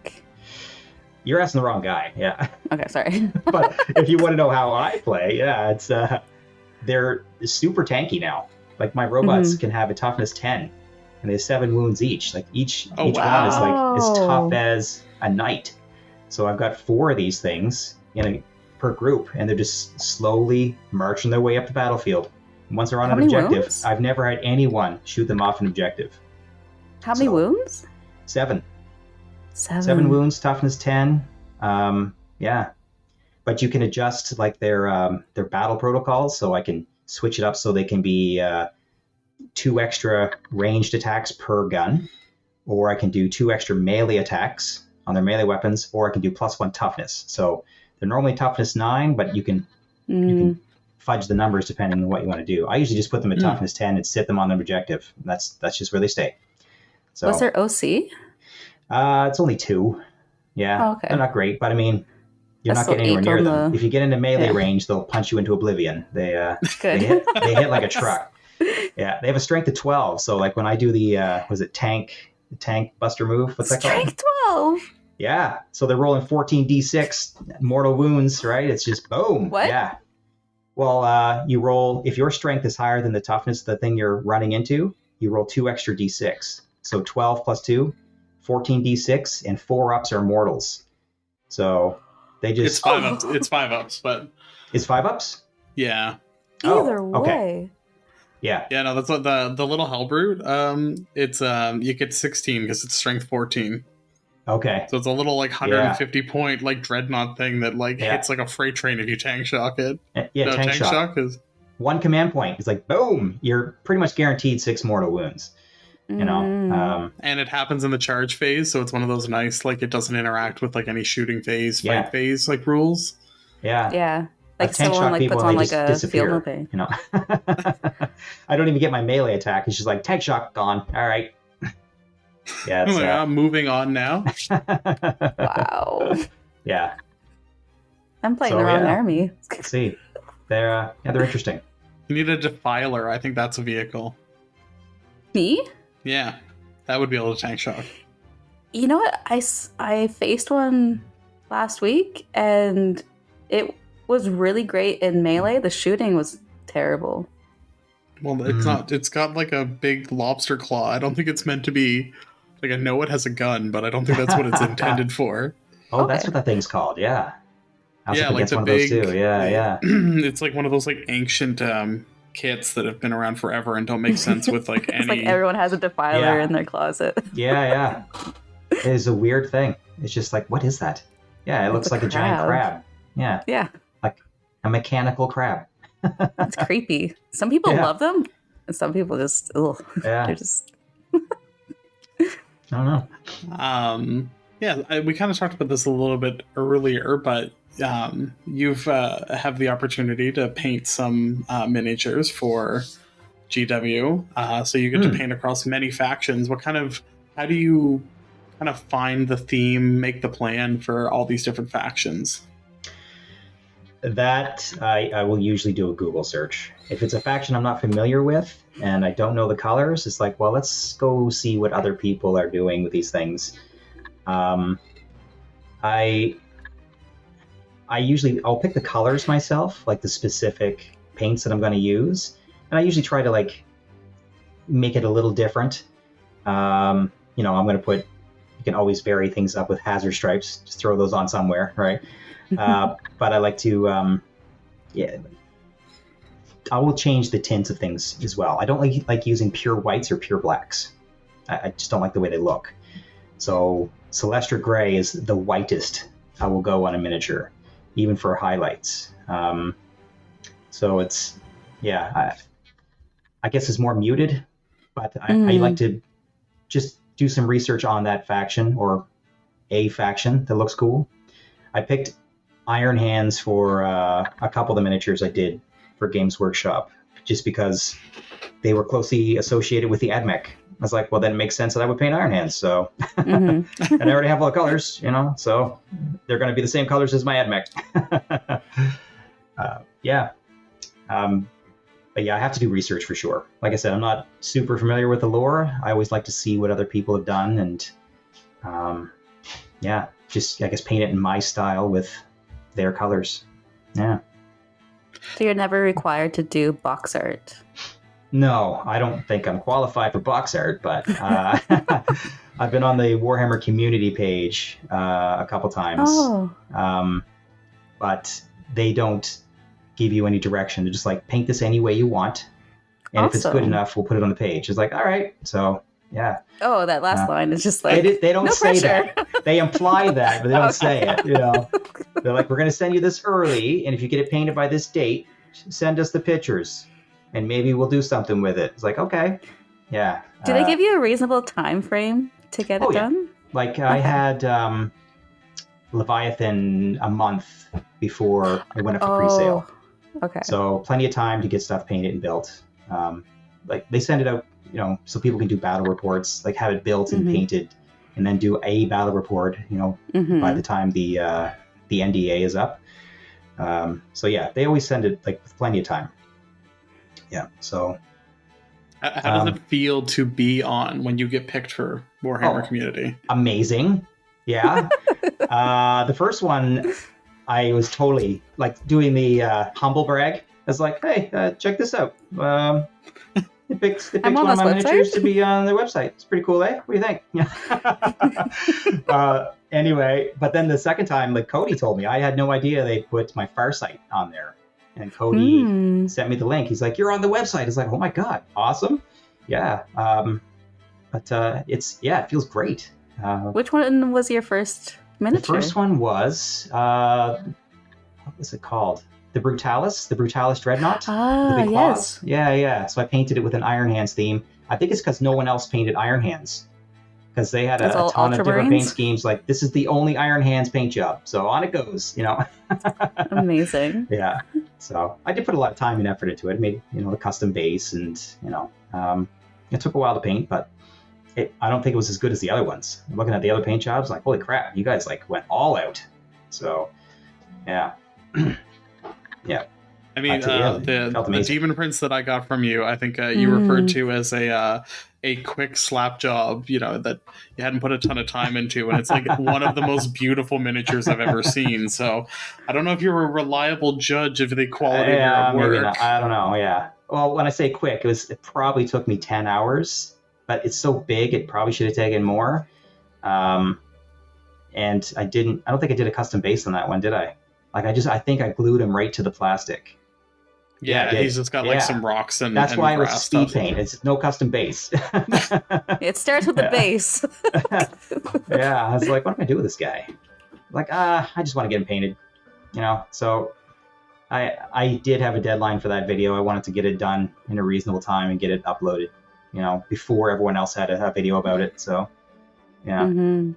You're asking the wrong guy, yeah. Okay, sorry. But if you want to know how I play, it's they're super tanky now. Like my robots can have a toughness 10, and they have 7 wounds each. Like each one is like as tough as a knight. So I've got 4 of these things per group, and they're just slowly marching their way up the battlefield. And once they're on an objective, wounds? I've never had anyone shoot them off an objective. How many wounds? 7. 7 wounds, toughness 10. Yeah. But you can adjust like their battle protocols, so I can switch it up so they can be 2 extra ranged attacks per gun, or I can do 2 extra melee attacks on their melee weapons, or I can do +1 toughness. So they're normally toughness 9, but you can fudge the numbers depending on what you want to do. I usually just put them at toughness 10 and sit them on an objective. That's just where they stay. So Was there OC? it's only 2. Yeah, Oh, okay. they're not great, but I mean, you're That's not getting still anywhere 8 near on them. the- If you get into melee Yeah. range, they'll punch you into oblivion. They Good. they hit like a truck. Yeah, they have a strength of 12. So like when I do the the tank buster move, what's that called? Strength 12. Yeah. So they're rolling 14d6 mortal wounds, right? It's just boom. What? Yeah. Well, you roll, if your strength is higher than the toughness of the thing you're running into, you roll 2 extra d6. So 12 plus 2, 14d6, and 4 ups are mortals. So they just... It's 5 ups. It's 5 ups, but... It's 5 ups? Yeah. Either Oh, okay. way. Yeah. Yeah, no, that's what the little Hellbrute, it's, you get 16 because it's strength 14. Okay. So it's a little, like, 150 point, like, dreadnought thing that, like, hits like a freight train if you tank shock it. Yeah, no, tank shock is... 1 command point. It's like, boom! You're pretty much guaranteed 6 mortal wounds. You know? And it happens in the charge phase, so it's one of those nice, like, it doesn't interact with, like, any shooting phase, fight phase, like, rules. Yeah. Yeah. Like tank someone shock like people puts and on they like just a disappear, field mobile. You know? I don't even get my melee attack. It's just like, tank shock gone. All right. Yeah. It's, I'm moving on now. Wow. Yeah. I'm playing the wrong army. Let's see. They're interesting. You need a defiler. I think that's a vehicle. Me? Yeah. That would be able to tank shock. You know what? I faced one last week, and it was really great in melee. The shooting was terrible. Well, it's not. It's got like a big lobster claw. I don't think it's meant to be. Like, I know it has a gun, but I don't think that's what it's intended for. Oh, that's what that thing's called. Yeah. I was Yeah, up like against the one big. of those too. Yeah. It's like one of those like ancient kits that have been around forever and don't make sense with like It's any. like everyone has a defiler in their closet. Yeah. It is a weird thing. It's just like, what is that? Yeah, it looks like a giant crab. Yeah. Yeah. Like a mechanical crab. It's creepy. Some people love them, and some people just, ugh. Yeah. They're just... I don't know. We kind of talked about this a little bit earlier, but you've have the opportunity to paint some miniatures for GW, so you get to paint across many factions. How do you kind of find the theme, make the plan for all these different factions? That I will usually do a Google search. If it's a faction I'm not familiar with and I don't know the colors, it's like, well, let's go see what other people are doing with these things. I'll pick the colors myself, like the specific paints that I'm going to use, and I usually try to like make it a little different. I'm going to put. You can always vary things up with hazard stripes. Just throw those on somewhere, right? But I like to, I will change the tints of things as well. I don't like using pure whites or pure blacks. I just don't like the way they look. So Celestra Gray is the whitest I will go on a miniature, even for highlights. So it's, I guess it's more muted, but I like to just do some research on that faction or a faction that looks cool. I picked Iron Hands for a couple of the miniatures I did for Games Workshop, just because they were closely associated with the AdMech. I was like, well, then it makes sense that I would paint Iron Hands. So, and I already have all the colors, so they're going to be the same colors as my AdMech. But yeah, I have to do research for sure. Like I said, I'm not super familiar with the lore. I always like to see what other people have done and, just, I guess, paint it in my style with their colors. Yeah. So you're never required to do box art? No, I don't think I'm qualified for box art, but I've been on the Warhammer Community page a couple times. Oh. But they don't give you any direction. They're just like, paint this any way you want. And if it's good enough, we'll put it on the page. It's like, all right. So, yeah. Oh, that last line is just like, they don't no say pressure. that. They imply that, but they don't say it. They're like, we're going to send you this early, and if you get it painted by this date, send us the pictures, and maybe we'll do something with it. It's like, okay. Yeah. Do they give you a reasonable time frame to get it done? Like I had Leviathan a month before it went up for pre-sale. Okay. So plenty of time to get stuff painted and built. Like they send it out so people can do battle reports, like have it built and painted, and then do a battle report, by the time the NDA is up. So yeah, they always send it like with plenty of time. Yeah. So how does it feel to be on when you get picked for Warhammer Community? Amazing. Yeah. The first one, I was totally like doing the humble brag. I was like, hey, check this out. They picked one of my miniatures to be on their website. It's pretty cool, eh? What do you think? Anyway, but then the second time, like Cody told me, I had no idea they put my Farsight on there. And Cody sent me the link. He's like, you're on the website. It's like, oh my God, awesome. Yeah. But it feels great. Which one was your first miniature? The first one was, what was it called? The Brutalis Dreadnought. Ah, the big yes. claws. Yeah. So I painted it with an Iron Hands theme. I think it's because no one else painted Iron Hands. Because they had a ton of different paint schemes. Like, this is the only Iron Hands paint job. So on it goes, Amazing. Yeah. So I did put a lot of time and effort into it. I made, a custom base and, it took a while to paint, but I don't think it was as good as the other ones. Looking at the other paint jobs, like, holy crap, you guys like went all out. So, yeah. Yeah. I mean, the demon prints that I got from you, I think you referred to as a quick slap job, that you hadn't put a ton of time into, and it's like one of the most beautiful miniatures I've ever seen. So I don't know if you're a reliable judge of the quality of your work. Maybe not. I don't know. Yeah. Well, when I say quick, it probably took me 10 hours, but it's so big, it probably should have taken more. And I don't think I did a custom base on that one, did I? Like, I think I glued him right to the plastic. Yeah, he's just got some rocks and that's why it was speed stuff. Paint. It's no custom base. It starts with the base. Yeah, I was like, what am I do with this guy? Like, I just want to get him painted, So I did have a deadline for that video. I wanted to get it done in a reasonable time and get it uploaded, before everyone else had a video about it. So, yeah. And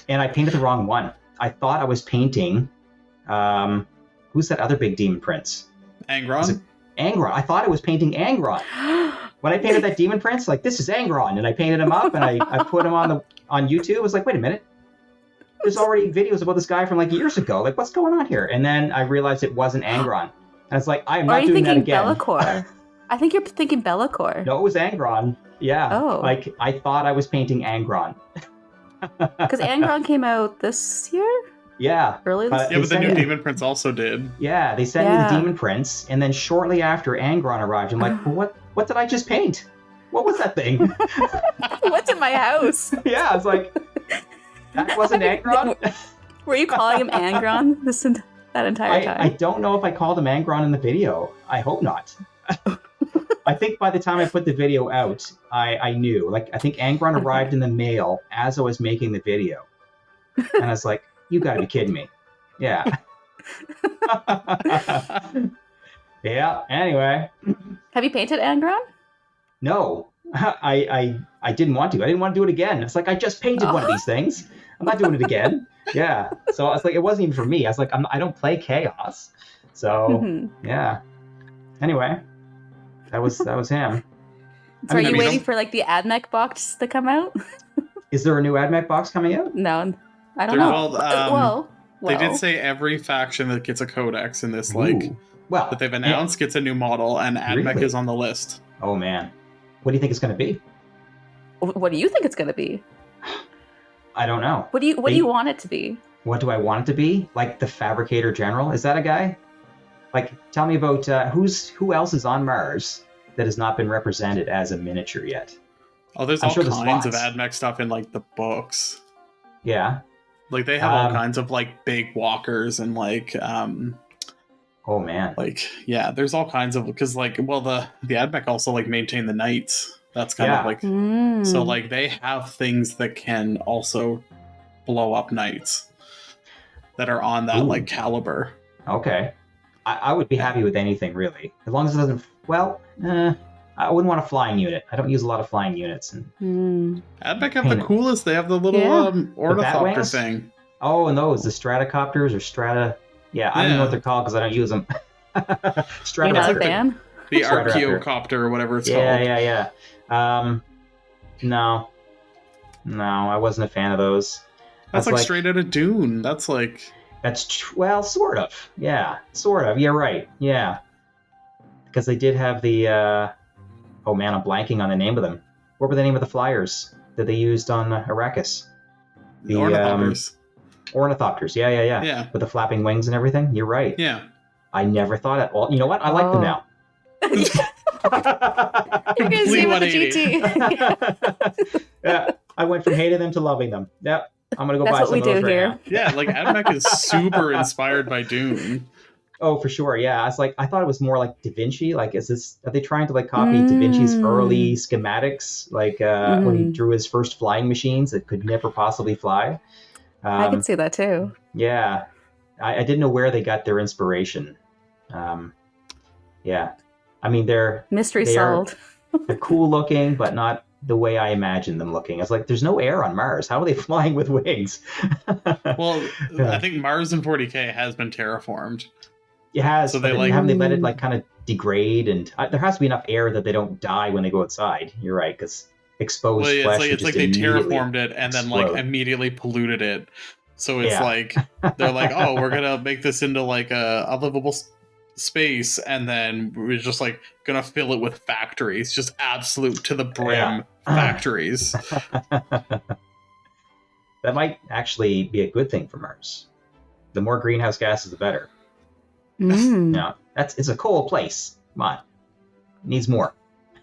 I painted the wrong one. I thought I was painting. Who's that other big demon prince? Angron? Angron. I thought I was painting Angron. When I painted that demon prince, like, this is Angron, and I painted him up and I put him on YouTube. I was like, wait a minute. There's already videos about this guy from like years ago. Like, what's going on here? And then I realized it wasn't Angron. And it's like, I am not doing that again. Are you thinking Bellicor? I think you're thinking Bellicor. No, it was Angron. Yeah. Oh. Like, I thought I was painting Angron. Because Angron came out this year? Yeah. Early this year? Yeah, but the new Demon Prince also did. Yeah, they sent me the Demon Prince, and then shortly after Angron arrived, I'm like, well, what did I just paint? What was that thing? What's in my house? Yeah, I was like, that wasn't Angron? Were you calling him Angron that entire time? I don't know if I called him Angron in the video. I hope not. I think by the time I put the video out, I knew. Like, I think Angron arrived in the mail as I was making the video. And I was like, you gotta be kidding me. Yeah. Yeah, anyway. Have you painted Angron? No. I didn't want to. I didn't want to do it again. It's like, I just painted one of these things. I'm not doing it again. Yeah. So I was like, it wasn't even for me. I was like, I don't play Chaos. So, yeah. Anyway, that was him. So are you waiting for like the AdMech box to come out? Is there a new AdMech box coming out? No, I don't know. Well, they did say every faction that gets a codex in this, that they've announced gets a new model, and AdMech is on the list. Oh man, what do you think it's going to be? What do you think it's going to be? I don't know. What do you want it to be? What do I want it to be? Like the Fabricator General? Is that a guy? Like, tell me about who else is on Mars that has not been represented as a miniature yet? Oh, there's all kinds of AdMech stuff in like the books. Yeah. Like they have all kinds of like big walkers and like oh man. Like there's all kinds of, because like, well, the AdMech also like maintain the knights. That's kind of like so like they have things that can also blow up knights that are on that like caliber. Okay. I would be happy with anything really, as long as it doesn't. Well, I wouldn't want a flying unit. I don't use a lot of flying units. And AdMech have the coolest. They have the little ornithopter thing. Oh, and those, the Stratocopters or Strata. Yeah, I don't know what they're called because I don't use them. You're not a fan? The Stratocopter. Archaeocopter or whatever it's Yeah, called. yeah. No, I wasn't a fan of those. That's like straight out of Dune. That's like... Well, sort of. Yeah, sort of. You're right. Yeah. Because they did have the... oh man, I'm blanking on the name of them. What were the name of the flyers that they used on Arrakis? The ornithopters. Ornithopters, yeah. Yeah. With the flapping wings and everything. You're right. Yeah. I never thought at all. You know what? I like them now. You're gonna see with the GT. Yeah, I went from hating them to loving them. Yep, I'm gonna go buy some of those right now. Yeah, like AdMech is super inspired by Dune. Oh, for sure. Yeah, I thought it was more like Da Vinci. Like, are they trying to like copy Da Vinci's early schematics? Like when he drew his first flying machines that could never possibly fly. I can see that too. Yeah, I didn't know where they got their inspiration. Yeah, I mean they're solved. They're cool looking, but not the way I imagined them looking. It's like there's no air on Mars. How are they flying with wings? Well, I think Mars in 40K has been terraformed. It has. So haven't they let it like kind of degrade, and there has to be enough air that they don't die when they go outside. You're right, because exposed flesh. It's like they terraformed it and then like immediately polluted it. So it's like they're like, oh, we're gonna make this into like a livable space, and then we're just like gonna fill it with factories, just absolute to the brim factories. That might actually be a good thing for Mars. The more greenhouse gases, the better. Yeah, it's a cold place. Come on, it needs more.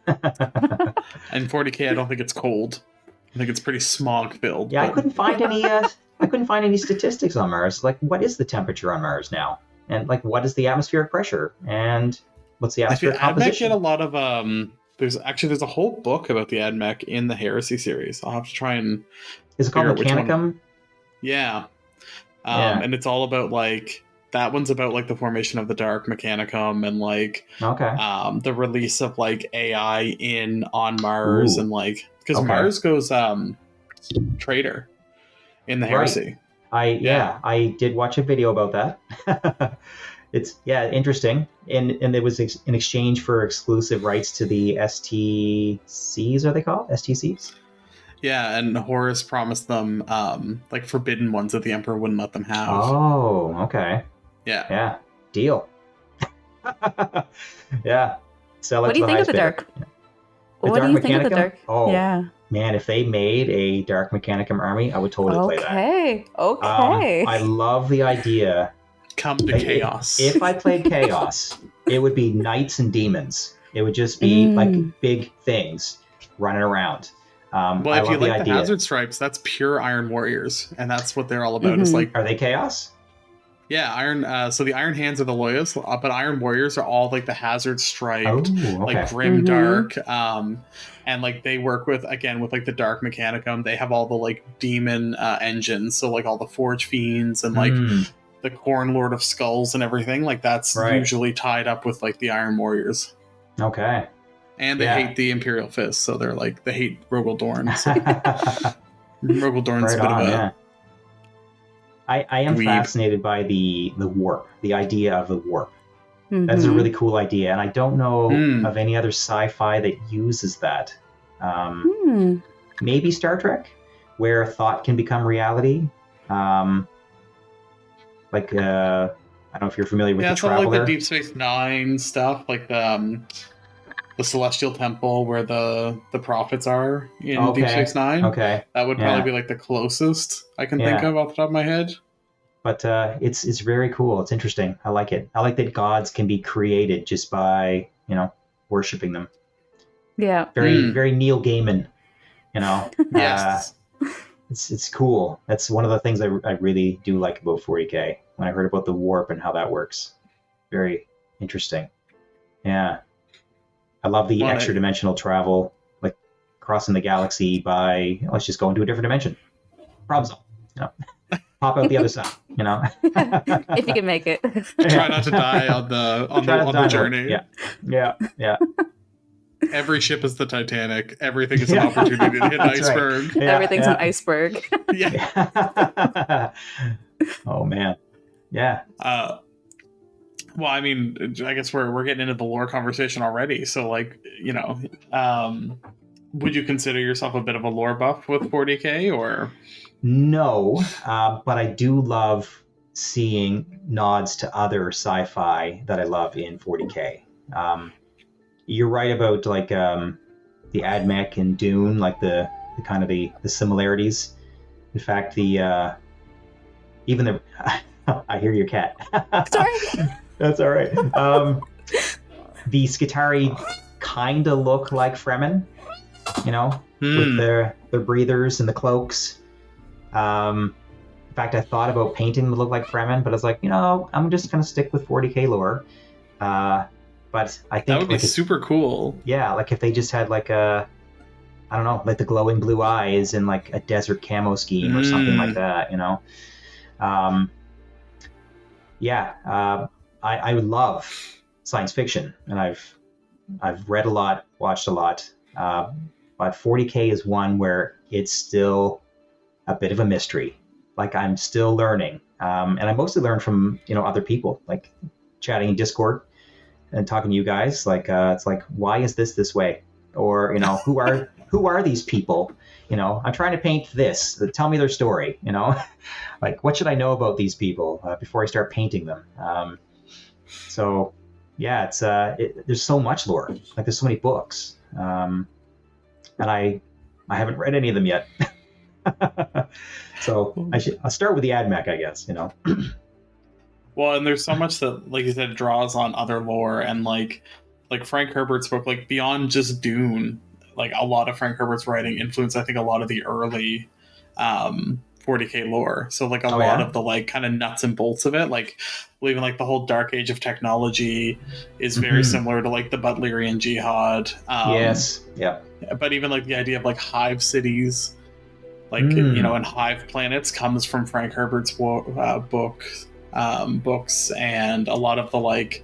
And 40K, I don't think it's cold. I think it's pretty smog filled. Yeah, but... I couldn't find any. I couldn't find any statistics on Mars. Like, what is the temperature on Mars now? And like, what is the atmospheric pressure? And what's the atmospheric composition? AdMech get a lot of There's a whole book about the AdMech in the Heresy series. I'll have to try and. Is it called Mechanicum? Yeah. And it's all about like. That one's about like the formation of the Dark Mechanicum and like the release of like AI on Mars. Ooh. And like because Mars goes traitor in the Heresy. I did watch a video about that. It's interesting, and there was in exchange for exclusive rights to the STCs. Are they called STCs? Yeah, and Horus promised them like forbidden ones that the Emperor wouldn't let them have. Oh, okay. Yeah. Deal. Yeah. Sell it. What do you think of the Dark? What do you think of the Dark? Oh, yeah. Man, if they made a Dark Mechanicum army, I would totally play that. Okay. I love the idea. Come to Chaos. If I played Chaos, it would be knights and demons. It would just be like big things running around. Well, if you like the Hazard Stripes, that's pure Iron Warriors, and that's what they're all about. It's like, are they Chaos? Yeah, Iron. So the Iron Hands are the loyalists, but Iron Warriors are all like the Hazard Striped, like grim dark, and like they work with like the Dark Mechanicum. They have all the like demon engines, so like all the Forge Fiends and like the Khorne Lord of Skulls and everything. Like that's usually tied up with like the Iron Warriors. Okay. And they hate the Imperial Fist, so they're like they hate Rogel Dorn. So. Rogel Dorn's a bit of a. I am fascinated by the warp, the idea of the warp. That's a really cool idea, and I don't know of any other sci-fi that uses that. Maybe Star Trek, where thought can become reality. Like, I don't know if you're familiar with the Traveler. Like the Deep Space Nine stuff, like the Celestial Temple where the prophets are in Deep Space Nine. Okay. That would probably be like the closest I can think of off the top of my head. But it's very cool. It's interesting. I like it. I like that gods can be created just by, worshiping them. Yeah. Very Neil Gaiman, Yes. It's cool. That's one of the things I really do like about 40K. When I heard about the warp and how that works. Very interesting. Yeah. I love the extra dimensional travel, like crossing the galaxy by, let's just go into a different dimension. Problem solved. Pop out the other side, If you can make it. Try not to die on the journey. Yeah. Every ship is the Titanic. Everything is an opportunity to hit an iceberg. Right. Everything's an iceberg. Yeah. Oh man. Yeah. Well, I mean, I guess we're getting into the lore conversation already. So, like, would you consider yourself a bit of a lore buff with 40K, or? No, but I do love seeing nods to other sci-fi that I love in 40K. You're right about like the AdMech and Dune, like the kind of the similarities. In fact, the even the I hear your cat. Sorry. That's all right. The Skitarii kind of look like Fremen, with their breathers and the cloaks. In fact, I thought about painting them to look like Fremen, but I was like, I'm just going to stick with 40K lore. But I think that would be super cool. Yeah, like if they just had like I don't know, like the glowing blue eyes and like a desert camo scheme or something like that, I would love science fiction, and I've read a lot, watched a lot, but 40K is one where it's still a bit of a mystery. Like I'm still learning, and I mostly learn from other people, like chatting in Discord and talking to you guys. Like it's like, why is this way, or who are these people? I'm trying to paint this. Tell me their story. Like what should I know about these people before I start painting them? So yeah, it's there's so much lore. Like there's so many books, and I haven't read any of them yet. So I'll start with the AdMech, I guess. Well, and there's so much that, like you said, draws on other lore, and like Frank Herbert's book, like beyond just Dune, like a lot of Frank Herbert's writing influenced, I think, a lot of the early 40K lore. So like a lot of the like kind of nuts and bolts of it, like even like the whole Dark Age of technology is very similar to like the Butlerian Jihad. Yes. Yeah. But even like the idea of like hive cities, like and hive planets comes from Frank Herbert's books, and a lot of the like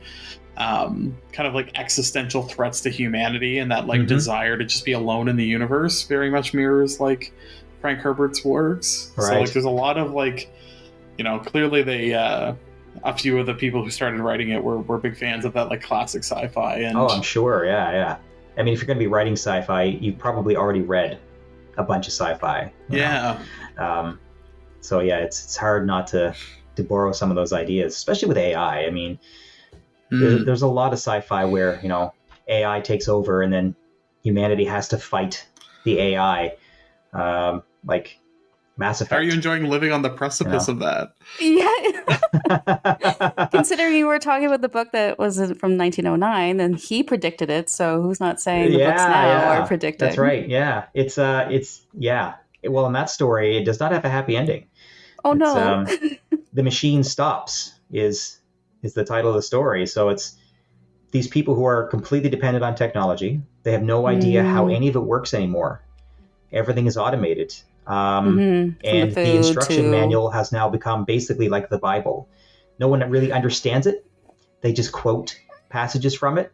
kind of like existential threats to humanity and that like desire to just be alone in the universe very much mirrors like Frank Herbert's works. Right. So like there's a lot of like, clearly they a few of the people who started writing it were big fans of that like classic sci-fi. And I'm sure. Yeah. I mean, if you're going to be writing sci-fi, you've probably already read a bunch of sci-fi. Yeah. So yeah, it's hard not to borrow some of those ideas, especially with AI. I mean, there's a lot of sci-fi where AI takes over and then humanity has to fight the AI, like Mass Effect. How are you enjoying living on the precipice of that? Yeah. Considering you were talking about the book that was from 1909 and he predicted it, so who's not saying the books now are predicting? That's right. Yeah. It's well, in that story, it does not have a happy ending. Oh no. The machine stops is the title of the story. So it's these people who are completely dependent on technology. They have no idea how any of it works anymore. Everything is automated. And the instruction manual has now become basically like the Bible. No one really understands it. They just quote passages from it,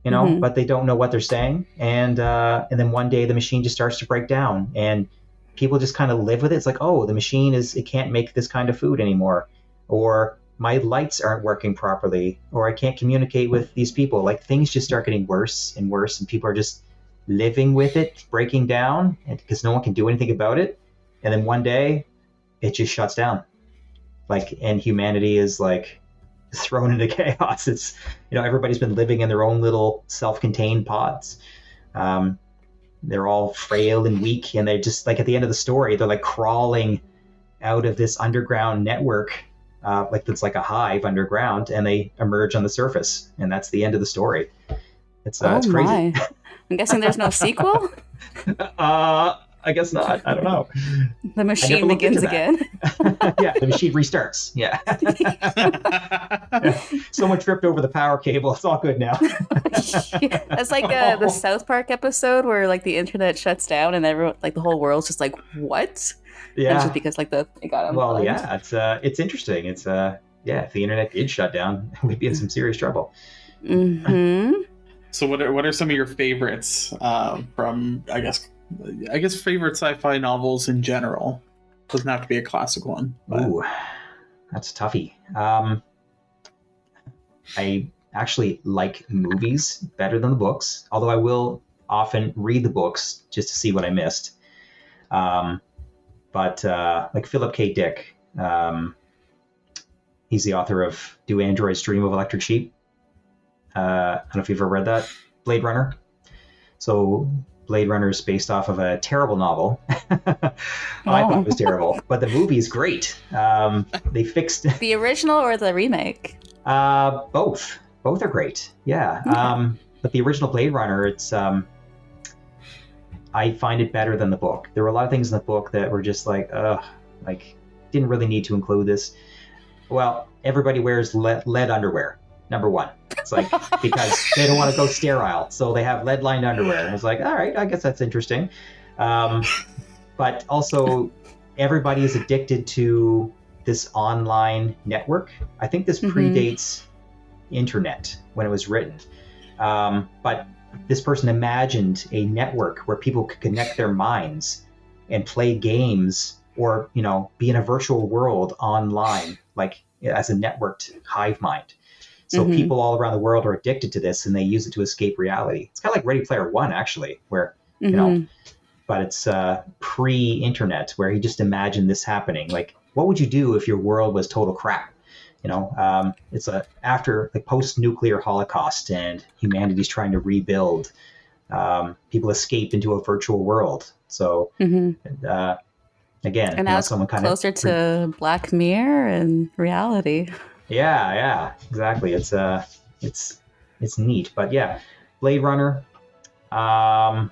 but they don't know what they're saying. And then one day the machine just starts to break down and people just kind of live with it. It's like, oh, the machine it can't make this kind of food anymore. Or my lights aren't working properly, or I can't communicate with these people. Like things just start getting worse and worse, and people are just living with it, breaking down, because no one can do anything about it. And then one day, it just shuts down. Like, and humanity is like thrown into chaos. It's everybody's been living in their own little self-contained pods. They're all frail and weak, and they're just like at the end of the story, they're like crawling out of this underground network. Like it's like a hive underground, and they emerge on the surface, and that's the end of the story. It's crazy. My. I'm guessing there's no sequel. I guess not. I don't know. The machine begins again. Yeah, the machine restarts. Yeah. Someone tripped over the power cable. It's all good now. It's like the South Park episode where like the internet shuts down and everyone, like the whole world's just like, what? Yeah. And it's just because like it got unplugged. Well, yeah, it's interesting. It's if the internet did shut down, we'd be in some serious trouble. So what are some of your favorites from I guess favorite sci-fi novels in general? Doesn't have to be a classic one. But. Ooh, that's toughy. I actually like movies better than the books, although I will often read the books just to see what I missed. But like Philip K. Dick, he's the author of Do Androids Dream of Electric Sheep? I don't know if you've ever read that. Blade Runner. So Blade Runner is based off of a terrible novel. I thought it was terrible, but the movie is great. They fixed the original or the remake? Both. Both are great. Yeah. Okay. But the original Blade Runner, it's I find it better than the book. There were a lot of things in the book that were just like didn't really need to include this. Well, everybody wears lead underwear. Number one. It's like, because they don't want to go sterile, so they have lead-lined underwear. And it's like, all right, I guess that's interesting. But also, everybody is addicted to this online network. I think this predates internet when it was written. But this person imagined a network where people could connect their minds and play games, or, you know, be in a virtual world online, like as a networked hive mind. So people all around the world are addicted to this, and they use it to escape reality. It's kind of like Ready Player One, actually, where, you know, but it's pre-internet, where he just imagined this happening. Like, what would you do if your world was total crap? You know, it's after the post-nuclear Holocaust, and humanity's trying to rebuild. People escape into a virtual world. So, again, and now it's someone kind closer to Black Mirror and reality. Yeah, exactly. It's neat, but yeah, Blade Runner. I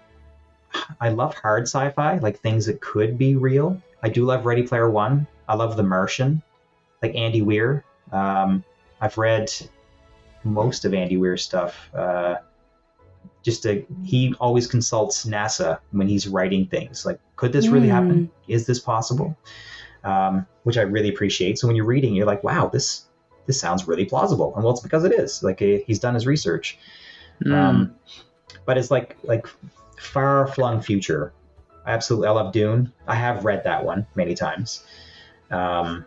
love hard sci-fi, like things that could be real. I do love Ready Player One. I love The Martian, like Andy Weir. I've read most of Andy Weir's stuff. He always consults NASA when he's writing things. Like, could this really happen? Is this possible? Which I really appreciate. So when you're reading, you're like, wow, this sounds really plausible. And well, it's because it is. Like, he's done his research. But it's like far-flung future. I love Dune. I have read that one many times. I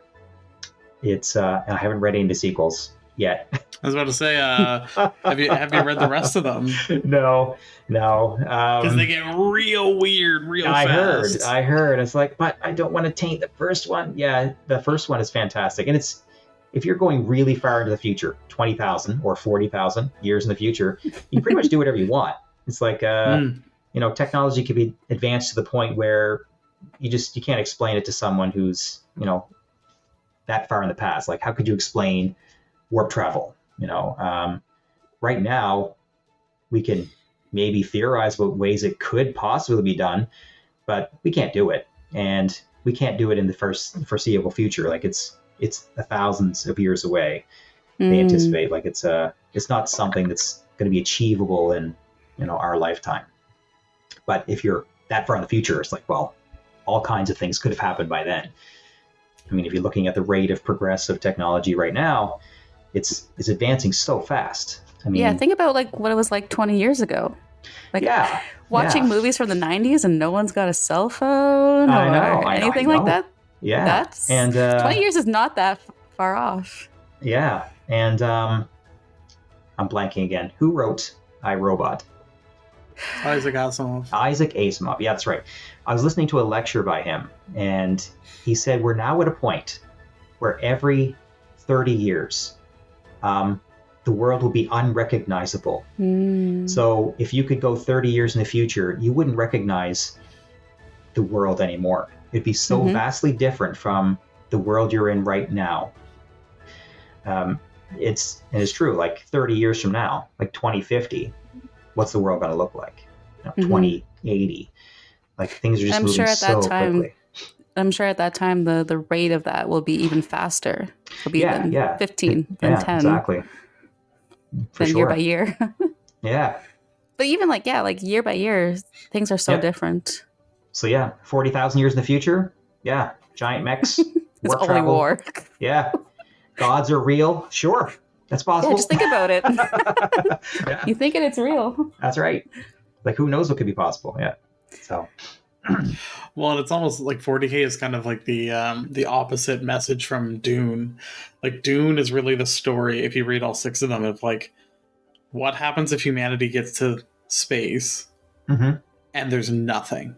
haven't read any of the sequels yet. I was about to say, have you read the rest of them? No. Because they get real weird fast. I heard. It's like, but I don't want to taint the first one. Yeah, the first one is fantastic. And if you're going really far into the future, 20,000 or 40,000 years in the future, you pretty much do whatever you want. It's like, you know, technology can be advanced to the point where you can't explain it to someone who's, you know, that far in the past. Like, how could you explain warp travel? You know, right now we can maybe theorize about ways it could possibly be done, but we can't do it, and we can't do it in the foreseeable future. Like, it's thousands of years away. They anticipate, like, it's not something that's going to be achievable in, you know, our lifetime. But if you're that far in the future, it's like, well, all kinds of things could have happened by then. I mean, if you're looking at the rate of progressive technology right now, it's advancing so fast. I mean, yeah, think about like what it was like 20 years ago. Like, watching movies from the 90s and no one's got a cell phone or anything like that. Yeah, 20 years is not that far off. Yeah, and I'm blanking again. Who wrote I, Robot? Isaac Asimov. Yeah, that's right. I was listening to a lecture by him, and he said we're now at a point where every 30 years, the world will be unrecognizable. So if you could go 30 years in the future, you wouldn't recognize the world anymore. It'd be so vastly different from the world you're in right now. It's true. Like 30 years from now, like 2050, what's the world going to look like? You know, 2080. Like, things are just moving so quickly. I'm sure at that time the rate of that will be even faster. It'll be 15 than 10. Exactly. Than year by year. Yeah. But even like year by year, things are so different. So 40,000 years in the future, giant mechs, it's only war. Yeah. Gods are real. Sure. That's possible. Yeah, just think about it. You think it's real. That's right. Like, who knows what could be possible? Yeah. So, Well, and it's almost like 40K is kind of like the opposite message from Dune. Like Dune is really the story, if you read all 6 of them, of like what happens if humanity gets to space Mm-hmm. and there's nothing.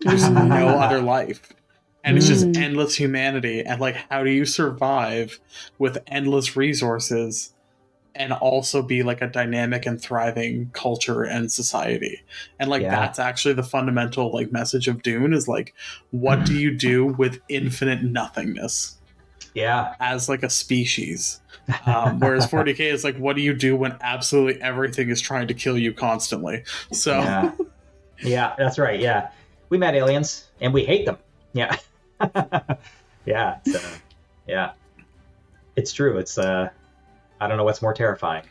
There's no other life. And it's just endless humanity. And like, how do you survive with endless resources and also be like a dynamic and thriving culture and society? And like, that's actually the fundamental like message of Dune is like, what do you do with infinite nothingness? Yeah. As like a species. Whereas 40K is like, what do you do when absolutely everything is trying to kill you constantly? So yeah, that's right. Yeah, we met aliens and we hate them. Yeah. Yeah. So, yeah, it's true. It's I don't know what's more terrifying.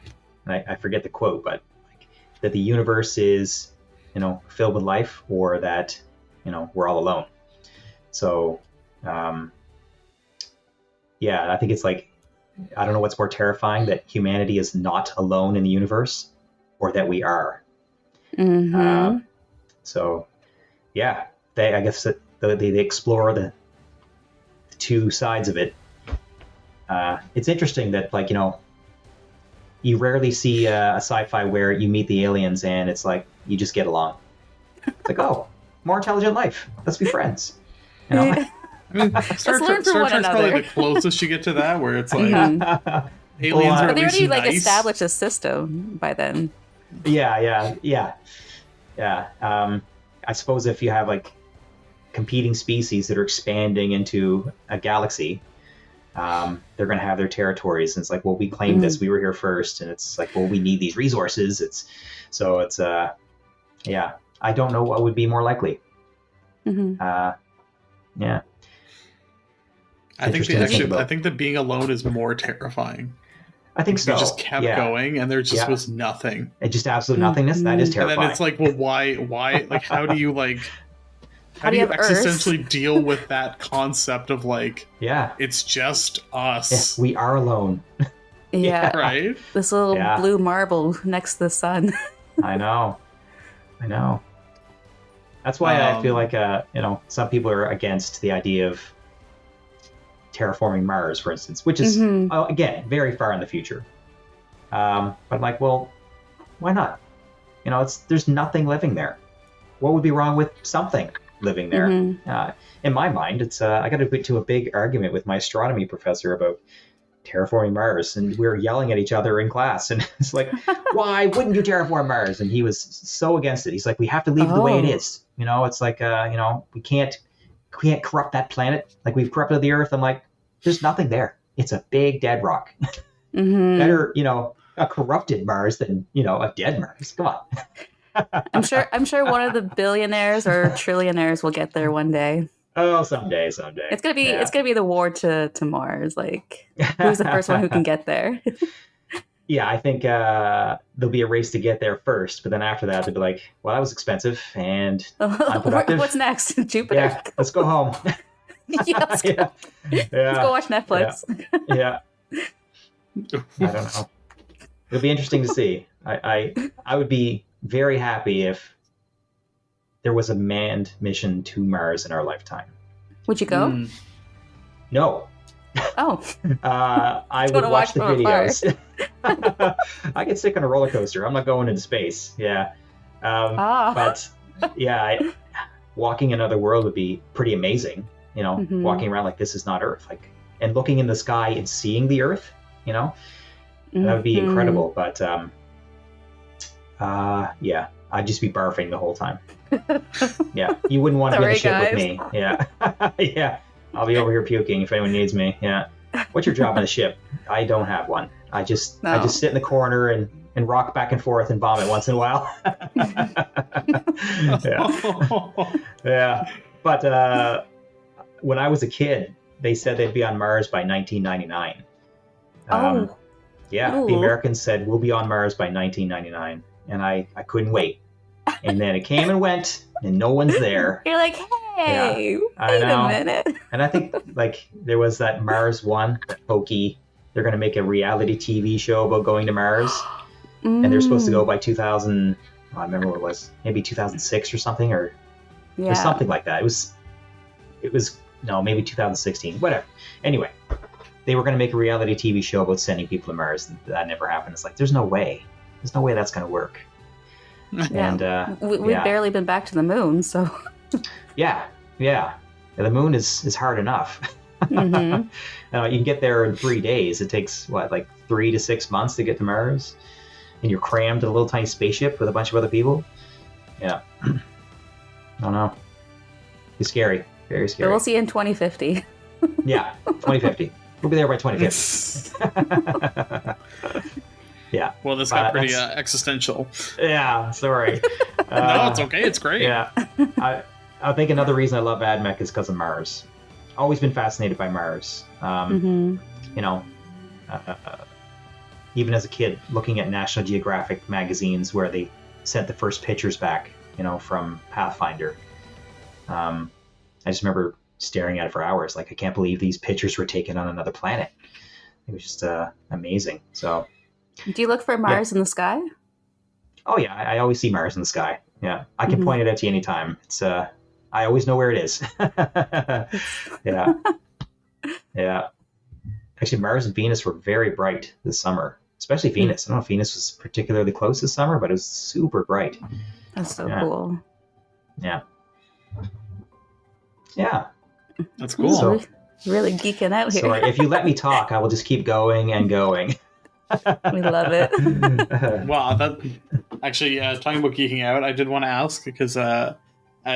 I forget the quote, but like, that the universe is, filled with life, or that, we're all alone. So, yeah, I think it's like, I don't know what's more terrifying, that humanity is not alone in the universe, or that we are. So, yeah, I guess that they explore the two sides of it. It's interesting that, like, you rarely see a sci-fi where you meet the aliens and it's like you just get along. It's like, oh, more intelligent life. Let's be friends. I mean, Star Trek's probably the closest you get to that, where it's like aliens are but they already nice. established a system by then. Yeah. I suppose if you have like competing species that are expanding into a galaxy, they're going to have their territories, and it's like, well, we claimed this, we were here first, and it's like, well, we need these resources. It's I don't know what would be more likely. Yeah. I think that being alone is more terrifying. I think so. We just kept going, and there just was nothing. And just absolute nothingness. That is terrifying. And then it's like, well, why? Like, how do you existentially deal with that concept of like, it's just us. Yeah, we are alone. Yeah. Right? This little blue marble next to the sun. I know. That's why I feel like, some people are against the idea of terraforming Mars, for instance, which is, again, very far in the future. But I'm like, well, why not? There's nothing living there. What would be wrong with something living there? In my mind, it's I got into a big argument with my astronomy professor about terraforming Mars, and we were yelling at each other in class, and it's like, why wouldn't you terraform Mars? And he was so against it. He's like, we have to leave it the way it is. It's like, we can't corrupt that planet like we've corrupted the Earth. I'm like, there's nothing there. It's a big dead rock. Better, a corrupted Mars than, a dead Mars. Come on. I'm sure one of the billionaires or trillionaires will get there one day. Oh, someday. It's gonna be the war to Mars. Like, who's the first one who can get there? Yeah, I think there'll be a race to get there first, but then after that, they'll be like, well, that was expensive and unproductive. What's next? Jupiter? Yeah, let's go home. Let's go watch Netflix. Yeah. I don't know. It'll be interesting to see. I would be very happy if there was a manned mission to Mars in our lifetime. Would you go? No. Oh. I would watch the videos. I get sick on a roller coaster. I'm not going into space. Yeah. But yeah, walking another world would be pretty amazing. Walking around like this is not Earth, like, and looking in the sky and seeing the Earth, that would be incredible. But yeah, I'd just be barfing the whole time. Yeah, you wouldn't want to be on the ship with me. Yeah. Yeah, I'll be over here puking if anyone needs me. Yeah. What's your job on the ship? I don't have one. I just sit in the corner and rock back and forth and vomit once in a while. Yeah. But when I was a kid, they said they'd be on Mars by 1999. Yeah, the Americans said we'll be on Mars by 1999, and I couldn't wait. And then it came and went, and no one's there. You're like, hey, wait a minute. And I think, like, there was that Mars one, that pokey, they're going to make a reality TV show about going to Mars. And they're supposed to go by 2000, I don't remember what it was, maybe 2006 or something, or It was something like that. It was no, maybe 2016, whatever. Anyway, they were going to make a reality TV show about sending people to Mars. That never happened. It's like, there's no way that's going to work. Yeah. And we've barely been back to the moon, so. Yeah. The moon is hard enough. Mm-hmm. You can get there in 3 days. It takes like 3 to 6 months to get to Mars, and you're crammed in a little tiny spaceship with a bunch of other people. Yeah. I don't know. It's scary. Very scary. But we'll see you in 2050. Yeah, 2050. We'll be there by 2050. Yeah. Well, this got pretty existential. Yeah, sorry. No, it's okay. It's great. Yeah. I think another reason I love AdMech is because of Mars. Always been fascinated by Mars. You know, even as a kid, looking at National Geographic magazines where they sent the first pictures back, you know, from Pathfinder. I just remember staring at it for hours. Like, I can't believe these pictures were taken on another planet. It was just amazing. So, do you look for Mars in the sky? Oh yeah, I always see Mars in the sky. Yeah, I can point it out to you anytime. It's I always know where it is. Yeah, yeah. Actually, Mars and Venus were very bright this summer, especially Venus. I don't know if Venus was particularly close this summer, but it was super bright. That's so cool. Yeah. Yeah. That's cool. So, really geeking out here. Sorry, if you let me talk, I will just keep going and going. We love it. Wow, that actually, talking about geeking out, I did want to ask because I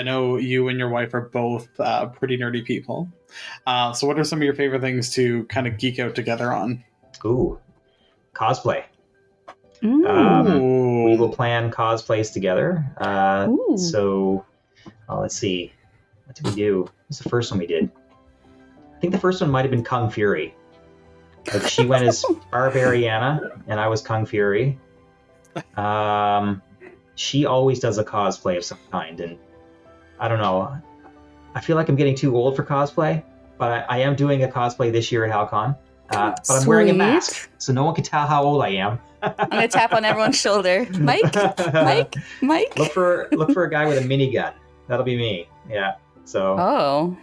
know you and your wife are both pretty nerdy people. So what are some of your favorite things to kind of geek out together on? Ooh, cosplay. We Ooh. will plan cosplays together. So, let's see. What did we do? What's the first one we did? I think the first one might have been Kung Fury. Like, she went as Barbariana, and I was Kung Fury. She always does a cosplay of some kind, and I don't know. I feel like I'm getting too old for cosplay, but I am doing a cosplay this year at HalCon. But I'm wearing a mask, so no one can tell how old I am. I'm gonna tap on everyone's shoulder. Mike. Look for a guy with a minigun. That'll be me. Yeah. So.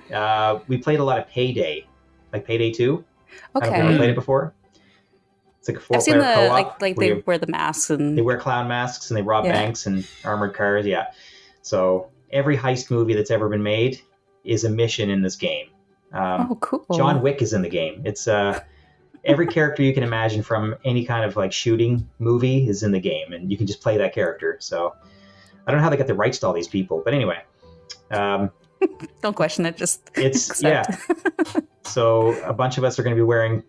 We played a lot of Payday, like Payday 2. Okay. I've never played it before. It's like a 4-player I've seen the co-op. like they wear the masks and they wear clown masks and they rob banks and armored cars. Yeah. So every heist movie that's ever been made is a mission in this game. Cool. John Wick is in the game. It's every character you can imagine from any kind of like shooting movie is in the game, and you can just play that character. So I don't know how they got the rights to all these people, but anyway. Don't question it. Just it's accept. Yeah. So a bunch of us are going to be wearing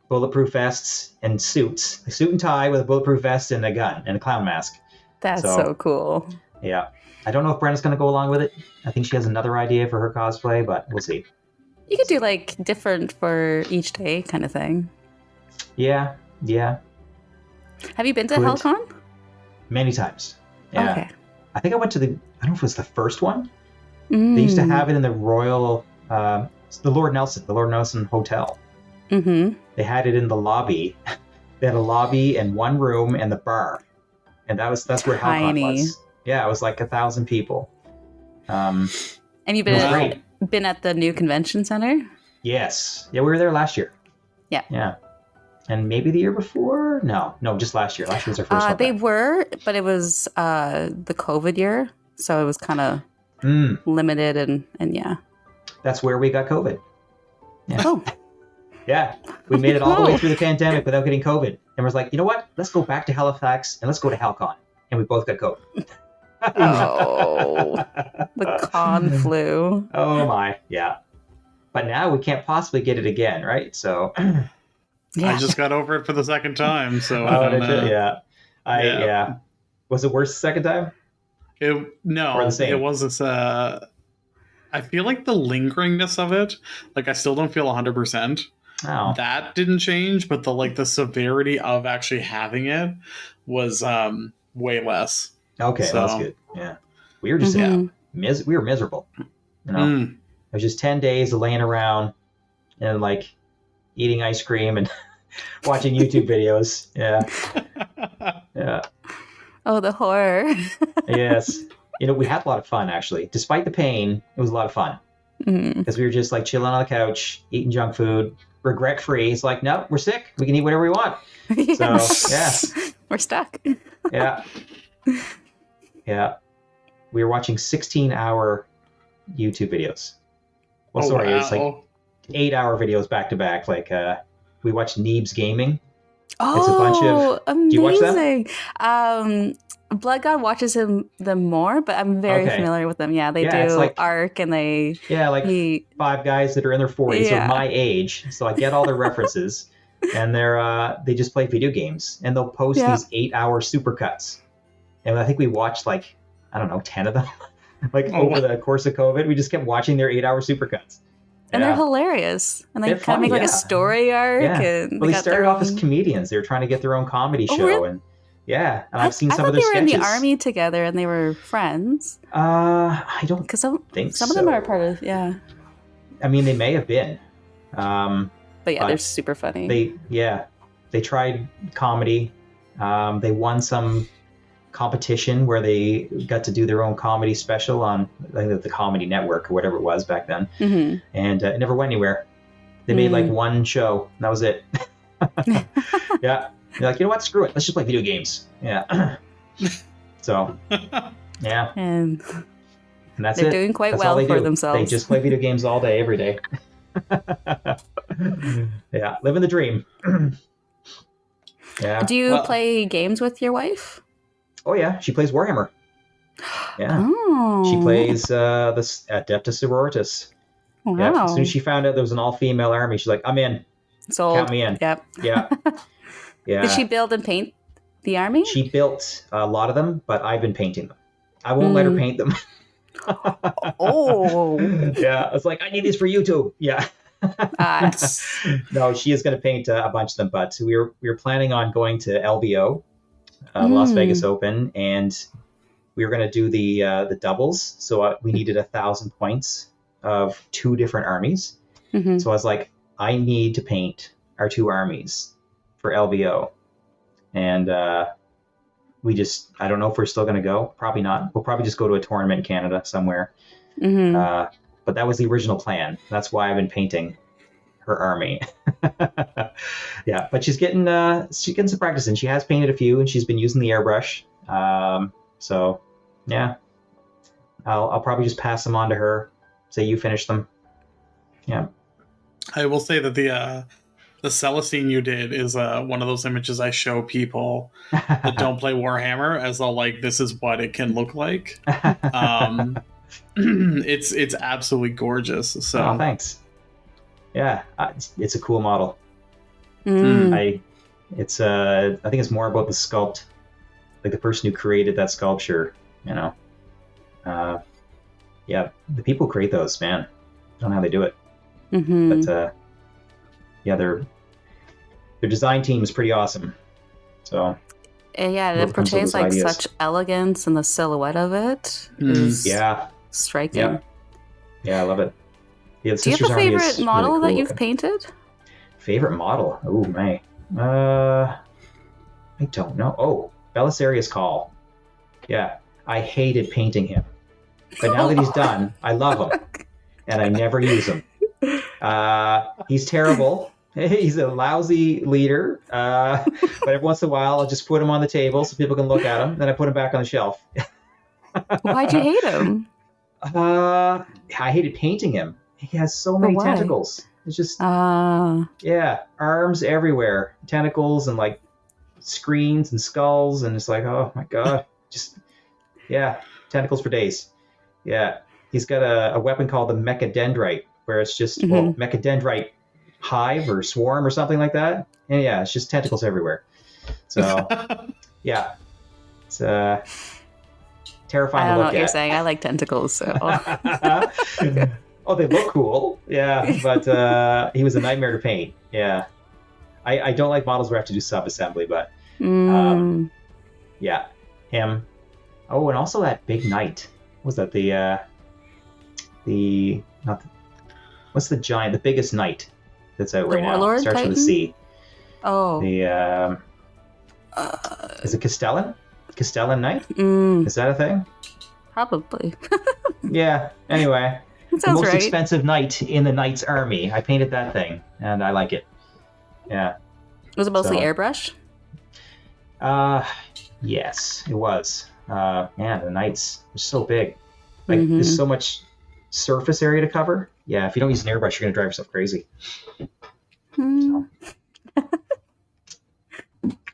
bulletproof vests and suits, a suit and tie with a bulletproof vest and a gun and a clown mask. That's so cool. Yeah. I don't know if Brenna's going to go along with it. I think she has another idea for her cosplay, but we'll see. You could do like different for each day kind of thing. Yeah. Have you been to HalCon? Many times. Yeah. Okay. I think I went to I don't know if it was the first one. They used to have it in the Royal, the Lord Nelson Hotel. Mm-hmm. They had it in the lobby. They had a lobby and one room and the bar, and that's where HalCon was. Yeah, it was like 1,000 people. And you've been at the new convention center? Yes. Yeah, we were there last year. Yeah. Yeah. And maybe the year before? No, just last year. Last year was our first one. They were, but it was the COVID year, so it was kind of limited and yeah. That's where we got COVID. Yeah. Oh. Yeah. We made it all the way through the pandemic without getting COVID. And we're like, you know what? Let's go back to Halifax and let's go to HalCon. And we both got COVID. Oh. The con flu. Oh my. Yeah. But now we can't possibly get it again, right? So I just got over it for the second time, so yeah. Was it worse the second time? Or the same? It wasn't. I feel like the lingeringness of it, like I still don't feel 100%. Oh. That didn't change, but the severity of actually having it was way less. Okay, so that's good. Yeah, we were just we were miserable. You know, it was just 10 days of laying around and like eating ice cream and watching YouTube videos. Yeah. Yeah. Oh, the horror. Yes. we had a lot of fun, actually. Despite the pain, it was a lot of fun. Because we were just like chilling on the couch, eating junk food, regret-free. It's like, no, we're sick. We can eat whatever we want. So, yeah. We're stuck. Yeah. Yeah. We were watching 16-hour YouTube videos. Well, sorry, wow. It's like 8-hour videos back to back. Like, we watched Neebs Gaming. Oh, it's a bunch of, amazing. Do you watch Blood God watches them more, but I'm very familiar with them. Yeah, they do like, Ark and they... Yeah, like 5 guys that are in their 40s, so my age. So I get all their references. And they just play video games. And they'll post these 8-hour supercuts. And I think we watched like, I don't know, 10 of them. Over the course of COVID, we just kept watching their 8-hour supercuts. And they're hilarious. And they kind of make like a story arc. Yeah. And they started off as comedians. They were trying to get their own comedy show. Really? And I've seen some of their sketches. I thought they were in the army together and they were friends. I don't think so. Some of them are part of, I mean, they may have been. But they're super funny. They tried comedy. They won some competition where they got to do their own comedy special on the Comedy Network or whatever it was back then. And it never went anywhere. They made like one show and that was it. Yeah. They're like, you know what? Screw it. Let's just play video games. Yeah. So, yeah. And that's they're it. doing quite That's well for do. themselves. They just play video games all day, every day. Yeah, living the dream. Yeah. Do you play games with your wife? Oh yeah, she plays Warhammer. Yeah. Oh. She plays this Adeptus Sororitas. Wow. Yeah. As soon as she found out there was an all-female army, she's like, I'm in. Sold. Count me in. Yep. Yeah. Yeah. Did she build and paint the army? She built a lot of them, but I've been painting them. I won't let her paint them. Oh. Yeah. I was like, I need these for YouTube. Yeah. No, she is going to paint a bunch of them, but we were planning on going to LVO, Las Vegas Open, and we were going to do the doubles. So we needed 1,000 points of 2 different armies. So I was like, I need to paint our 2 armies for LVO. And I don't know if we're still going to go. Probably not. We'll probably just go to a tournament in Canada somewhere. But that was the original plan. That's why I've been painting her army. Yeah, but she's getting some practice in. She has painted a few, and she's been using the airbrush. So yeah, I'll probably just pass them on to her. Say you finish them. Yeah. I will say that the Celestine you did is one of those images I show people that don't play Warhammer as though like this is what it can look like. It's absolutely gorgeous. So thanks. Yeah, it's a cool model. I think it's more about the sculpt, like the person who created that sculpture. Yeah, the people who create those, man, I don't know how they do it. But yeah, their design team is pretty awesome. So yeah, it portrays like such elegance, and the silhouette of it is striking. Yeah, I love it. Yeah, do you have a favorite model really cool that you've painted? Favorite model? Oh, man. I don't know. Oh, Belisarius Call. Yeah, I hated painting him. But now that he's done, I love him. And I never use him. He's terrible. He's a lousy leader. But every once in a while, I'll just put him on the table so people can look at him. Then I put him back on the shelf. Why'd you hate him? I hated painting him. He has so many tentacles. It's just, arms everywhere. Tentacles and like screens and skulls. And it's like, oh my God. Just, tentacles for days. Yeah. He's got a weapon called the Mechadendrite, where it's just, Mechadendrite hive or swarm or something like that. And yeah, it's just tentacles everywhere. So, yeah. It's terrifying to look at. I don't know what you're saying. I like tentacles, so. Oh, they look cool. Yeah, but he was a nightmare to paint. Yeah. I don't like models where I have to do sub-assembly, but yeah, him. Oh, and also that big knight. Was that what's the giant, the biggest knight that's out right now? Warlord Starts Titan? with a C. Oh. Is it Castellan? Castellan Knight? Is that a thing? Probably. Yeah. Anyway, That the sounds most right. expensive knight in the Knight's Army. I painted that thing, and I like it. Yeah. Was it mostly So- airbrush? Yes, it was. Man, the Knights are so big. Like, there's so much surface area to cover. Yeah, if you don't use an airbrush, you're gonna drive yourself crazy. So.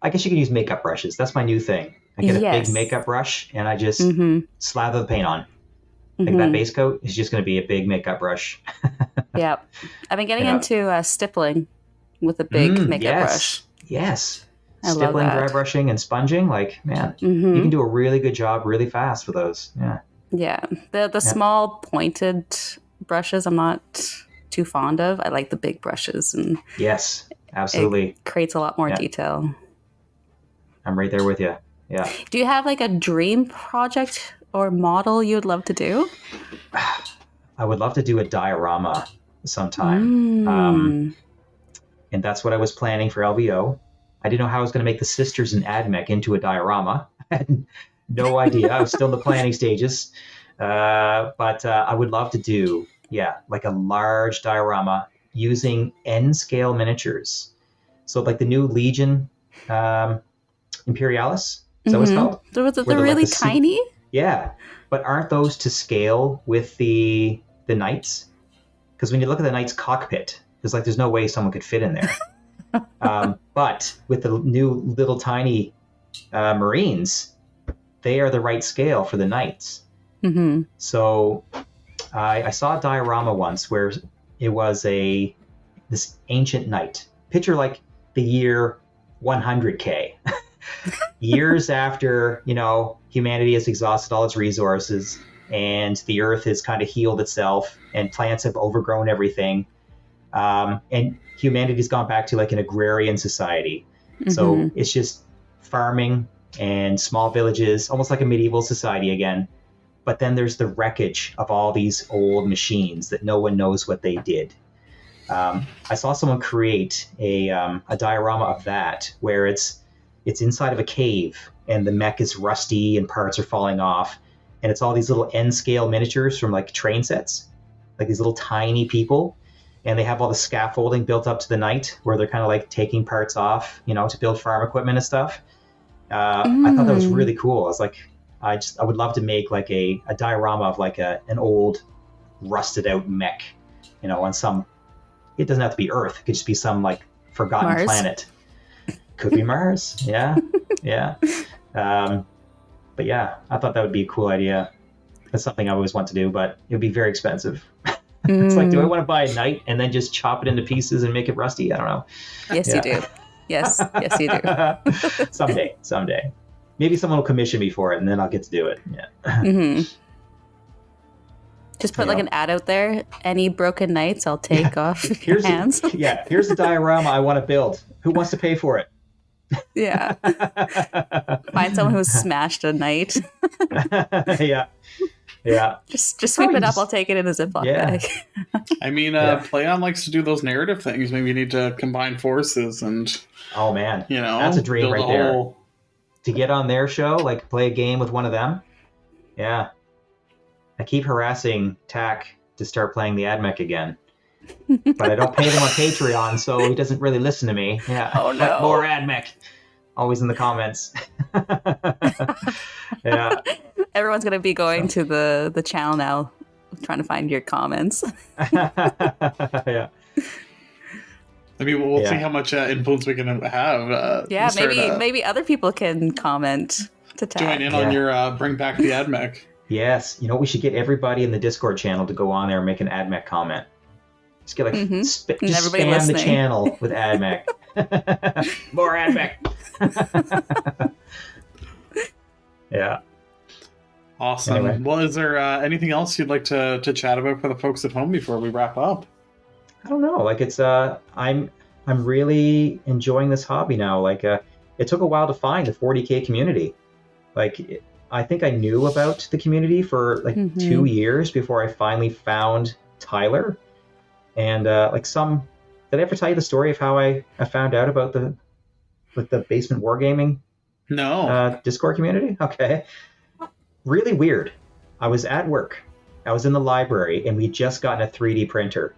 I guess you can use makeup brushes. That's my new thing. I get a big makeup brush and I just slather the paint on. Like that base coat is just going to be a big makeup brush. Yeah. I've been getting into stippling with a big makeup brush. Yes. I love Stippling, that. dry brushing, and sponging. Like, man, you can do a really good job really fast with those. Yeah. Yeah. The small pointed brushes I'm not too fond of. I like the big brushes. And yes, absolutely. It creates a lot more detail. I'm right there with you. Yeah. Do you have like a dream project or model you'd love to do? I would love to do a diorama sometime. And that's what I was planning for LVO. I didn't know how I was going to make the sisters in AdMech into a diorama. I had no idea. I was still in the planning stages. But I would love to do, like a large diorama using N-scale miniatures. So like the new Legion Imperialis, is that what it's called? They're really tiny? Yeah, but aren't those to scale with the Knights? Because when you look at the Knight's cockpit, there's no way someone could fit in there. But with the new little tiny Marines, they are the right scale for the Knights. So I saw a diorama once where it was this ancient knight. Picture like the year 100K. Years after, humanity has exhausted all its resources and the earth has kind of healed itself and plants have overgrown everything. And humanity's gone back to like an agrarian society. So it's just farming and small villages, almost like a medieval society again. But then there's the wreckage of all these old machines that no one knows what they did. I saw someone create a diorama of that where it's inside of a cave and the mech is rusty and parts are falling off. And it's all these little N-scale miniatures from like train sets, like these little tiny people. And they have all the scaffolding built up to the Knight where they're kind of like taking parts off, to build farm equipment and stuff. I thought that was really cool. I was like, I would love to make like a diorama of like an old rusted out mech, on some, it doesn't have to be Earth. It could just be some like forgotten planet. Could be Mars. Yeah. Yeah. But yeah, I thought that would be a cool idea. That's something I always want to do, but it would be very expensive. It's like, do I want to buy a Knight and then just chop it into pieces and make it rusty? I don't know. Yes, you do. Yes, you do. Someday. Maybe someone will commission me for it, and then I'll get to do it. Yeah. Just put like an ad out there. Any broken Knights, I'll take off your hands. Here's the diorama I want to build. Who wants to pay for it? Yeah. Find someone who's smashed a Knight. Yeah. Just sweep it up. I'll take it in a Ziploc bag. I mean, PlayOn likes to do those narrative things. Maybe you need to combine forces and. Oh man, that's a dream right there. To get on their show, like play a game with one of them. Yeah. I keep harassing Tack to start playing the AdMech again. But I don't pay him on Patreon, so he doesn't really listen to me. Yeah. Oh no. More AdMech. Always in the comments. Yeah. Everyone's gonna be going to the channel now, trying to find your comments. Yeah. Maybe we'll see how much influence we can have. Maybe other people can comment to tag. Join in on your bring back the AdMech. Yes. We should get everybody in the Discord channel to go on there and make an AdMech comment. Just get like just spam listening. The channel with AdMech. More AdMech. Yeah. Awesome. Anyway. Well, is there anything else you'd like to chat about for the folks at home before we wrap up? I don't know. Like it's I'm really enjoying this hobby now. Like it took a while to find the 40K community. Like I think I knew about the community for like 2 years before I finally found Tyler. And did I ever tell you the story of how I found out about the basement wargaming? No. Discord community? Okay. Really weird. I was at work. I was in the library, and we'd just gotten a 3D printer.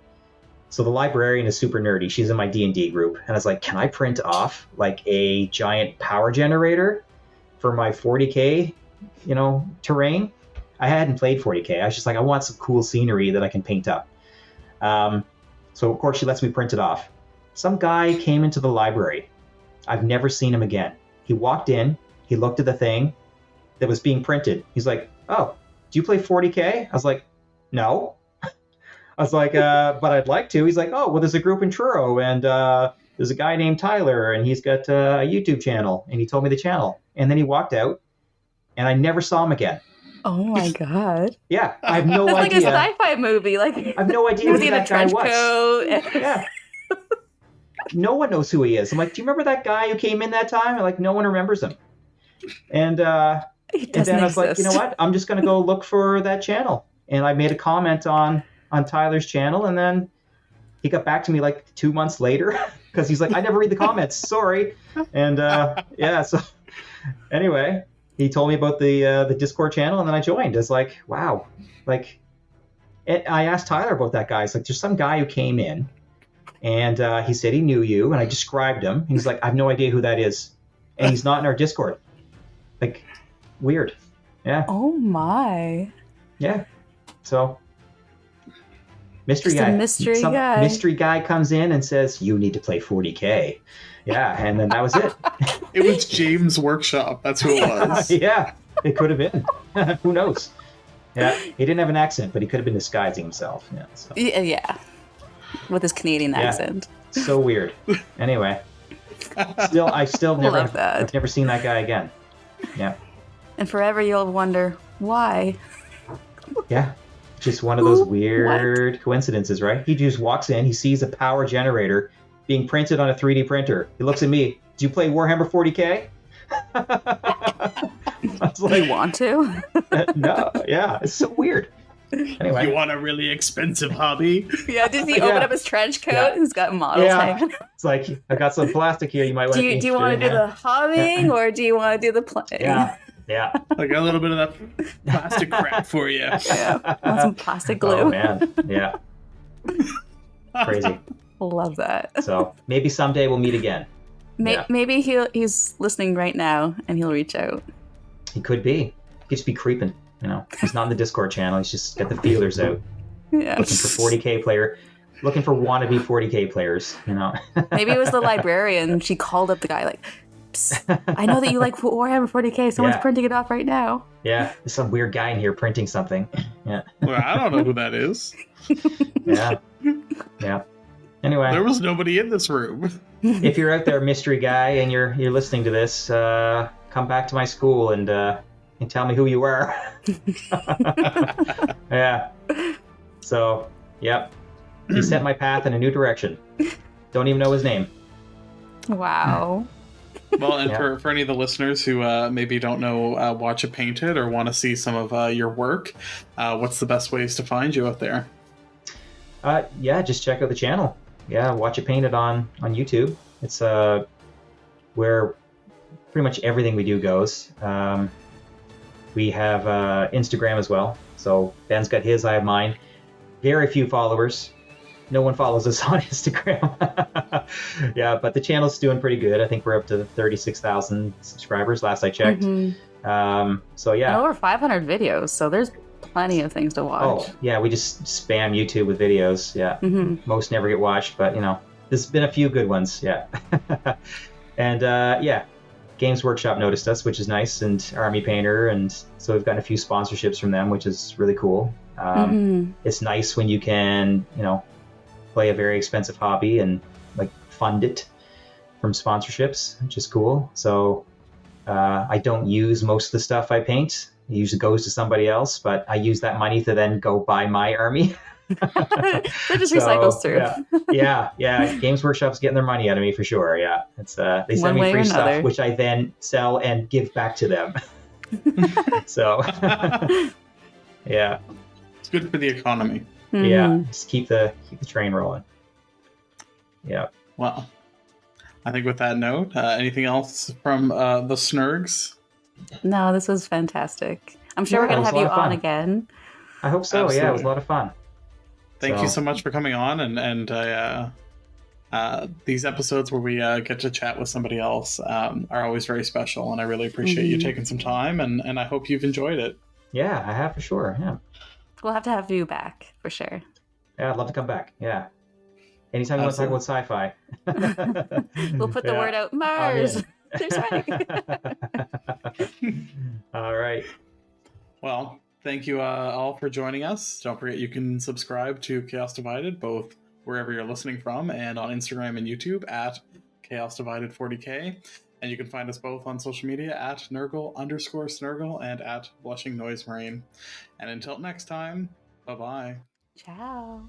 So the librarian is super nerdy. She's in my D&D group. And I was like, can I print off like a giant power generator for my 40K, terrain? I hadn't played 40K. I was just like, I want some cool scenery that I can paint up. So of course she lets me print it off. Some guy came into the library. I've never seen him again. He walked in, he looked at the thing that was being printed. He's like, oh, do you play 40K? I was like, no. I was like, but I'd like to. He's like, oh, well, there's a group in Truro, and there's a guy named Tyler, and he's got a YouTube channel, and he told me the channel. And then he walked out, and I never saw him again. Oh my god! Yeah, I have no idea. It's like a sci-fi movie. Like I have no idea who that guy was. Yeah, no one knows who he is. I'm like, do you remember that guy who came in that time? And like, no one remembers him. And then I was like, you know what? I'm just gonna go look for that channel. And I made a comment on Tyler's channel, and then he got back to me like 2 months later because he's like, I never read the comments. Sorry. And so anyway. He told me about the Discord channel, and then I joined. It's like, wow. Like, I asked Tyler about that guy. It's like, there's some guy who came in, and he said he knew you, and I described him. He's like, I have no idea who that is, and he's not in our Discord. Like, weird. Yeah. Oh my. Yeah. So, mystery Just guy. A mystery guy. Mystery guy comes in and says, you need to play 40K. Yeah, and then that was it. It was James Workshop. That's who it was. Yeah, it could have been. Who knows? Yeah, he didn't have an accent, but he could have been disguising himself. Yeah, so. Yeah. With his Canadian accent. So weird. Anyway, I've never seen that guy again. Yeah. And forever you'll wonder why. Yeah. Just one of those weird coincidences, right? He just walks in, he sees a power generator being printed on a 3D printer. He looks at me. Do you play Warhammer 40K? I was like, do you want to? No, yeah, it's so weird. Anyway, you want a really expensive hobby? Yeah, did he open up his trench coat? Yeah. He's got models hanging. It's like, I got some plastic here. You might want to. Do you want to do the hobbying or do you want to do the playing? Yeah. I got a little bit of that plastic crap for you. Yeah. Want some plastic glue? Oh man, yeah. Crazy. Love that. So maybe someday we'll meet again. Maybe he's listening right now and he'll reach out. He could be. He could just be creeping. He's not in the Discord channel. He's just got the feelers out. Yeah. Looking for 40K player. Looking for wannabe 40K players. Maybe it was the librarian. She called up the guy like, psst, I know that you like Warhammer 40K. Someone's printing it off right now. Yeah. There's some weird guy in here printing something. Yeah. Well, I don't know who that is. Yeah. Yeah. Anyway, there was nobody in this room. If you're out there, mystery guy, and you're listening to this, come back to my school and tell me who you are. Yeah. So, yep. He set my path in a new direction. Don't even know his name. Wow. Well, and for any of the listeners who maybe don't know Watch It Paint It or want to see some of your work, what's the best ways to find you out there? Just check out the channel. Yeah, Watch It Paint It on YouTube. It's where pretty much everything we do goes. We have Instagram as well. So Ben's got his, I have mine. Very few followers. No one follows us on Instagram. Yeah, but the channel's doing pretty good. I think we're up to 36,000 subscribers last I checked. Mm-hmm. So yeah. And over 500 videos, so there's plenty of things to watch. Oh, yeah, we just spam YouTube with videos. Yeah. Mm-hmm. Most never get watched, but there's been a few good ones. Yeah. And Games Workshop noticed us, which is nice, and Army Painter, and so we've gotten a few sponsorships from them, which is really cool. It's nice when you can, play a very expensive hobby and fund it from sponsorships, which is cool. So I don't use most of the stuff I paint. It usually goes to somebody else, but I use that money to then go buy my army. It just recycles through. Yeah. Games Workshop's getting their money out of me for sure. Yeah, it's they send me free stuff, which I then sell and give back to them. So, yeah, it's good for the economy. Mm-hmm. Yeah, just keep the train rolling. Yeah. Well, I think with that note, anything else from the Snurgs? No, this was fantastic. I'm sure we're Yeah, it going to was have a lot you of on fun. again. I hope so. Yeah, it was a Absolutely. lot of fun. Thank you so much for coming on, and these episodes where we get to chat with somebody else are always very special, and I really appreciate you taking some time, and I hope you've enjoyed it. Yeah, I have for sure. Yeah. We'll have to have you back for sure. Yeah, I'd love to come back. Yeah. Anytime you want to talk about sci-fi. We'll put the word out. Mars. There's Mike. All right. Well, thank you all for joining us. Don't forget you can subscribe to Chaos Divided, both wherever you're listening from and on Instagram and YouTube at Chaos Divided 40K. And you can find us both on social media at Nurgle_Snurgle and at BlushingNoiseMarine. And until next time, bye-bye. Ciao.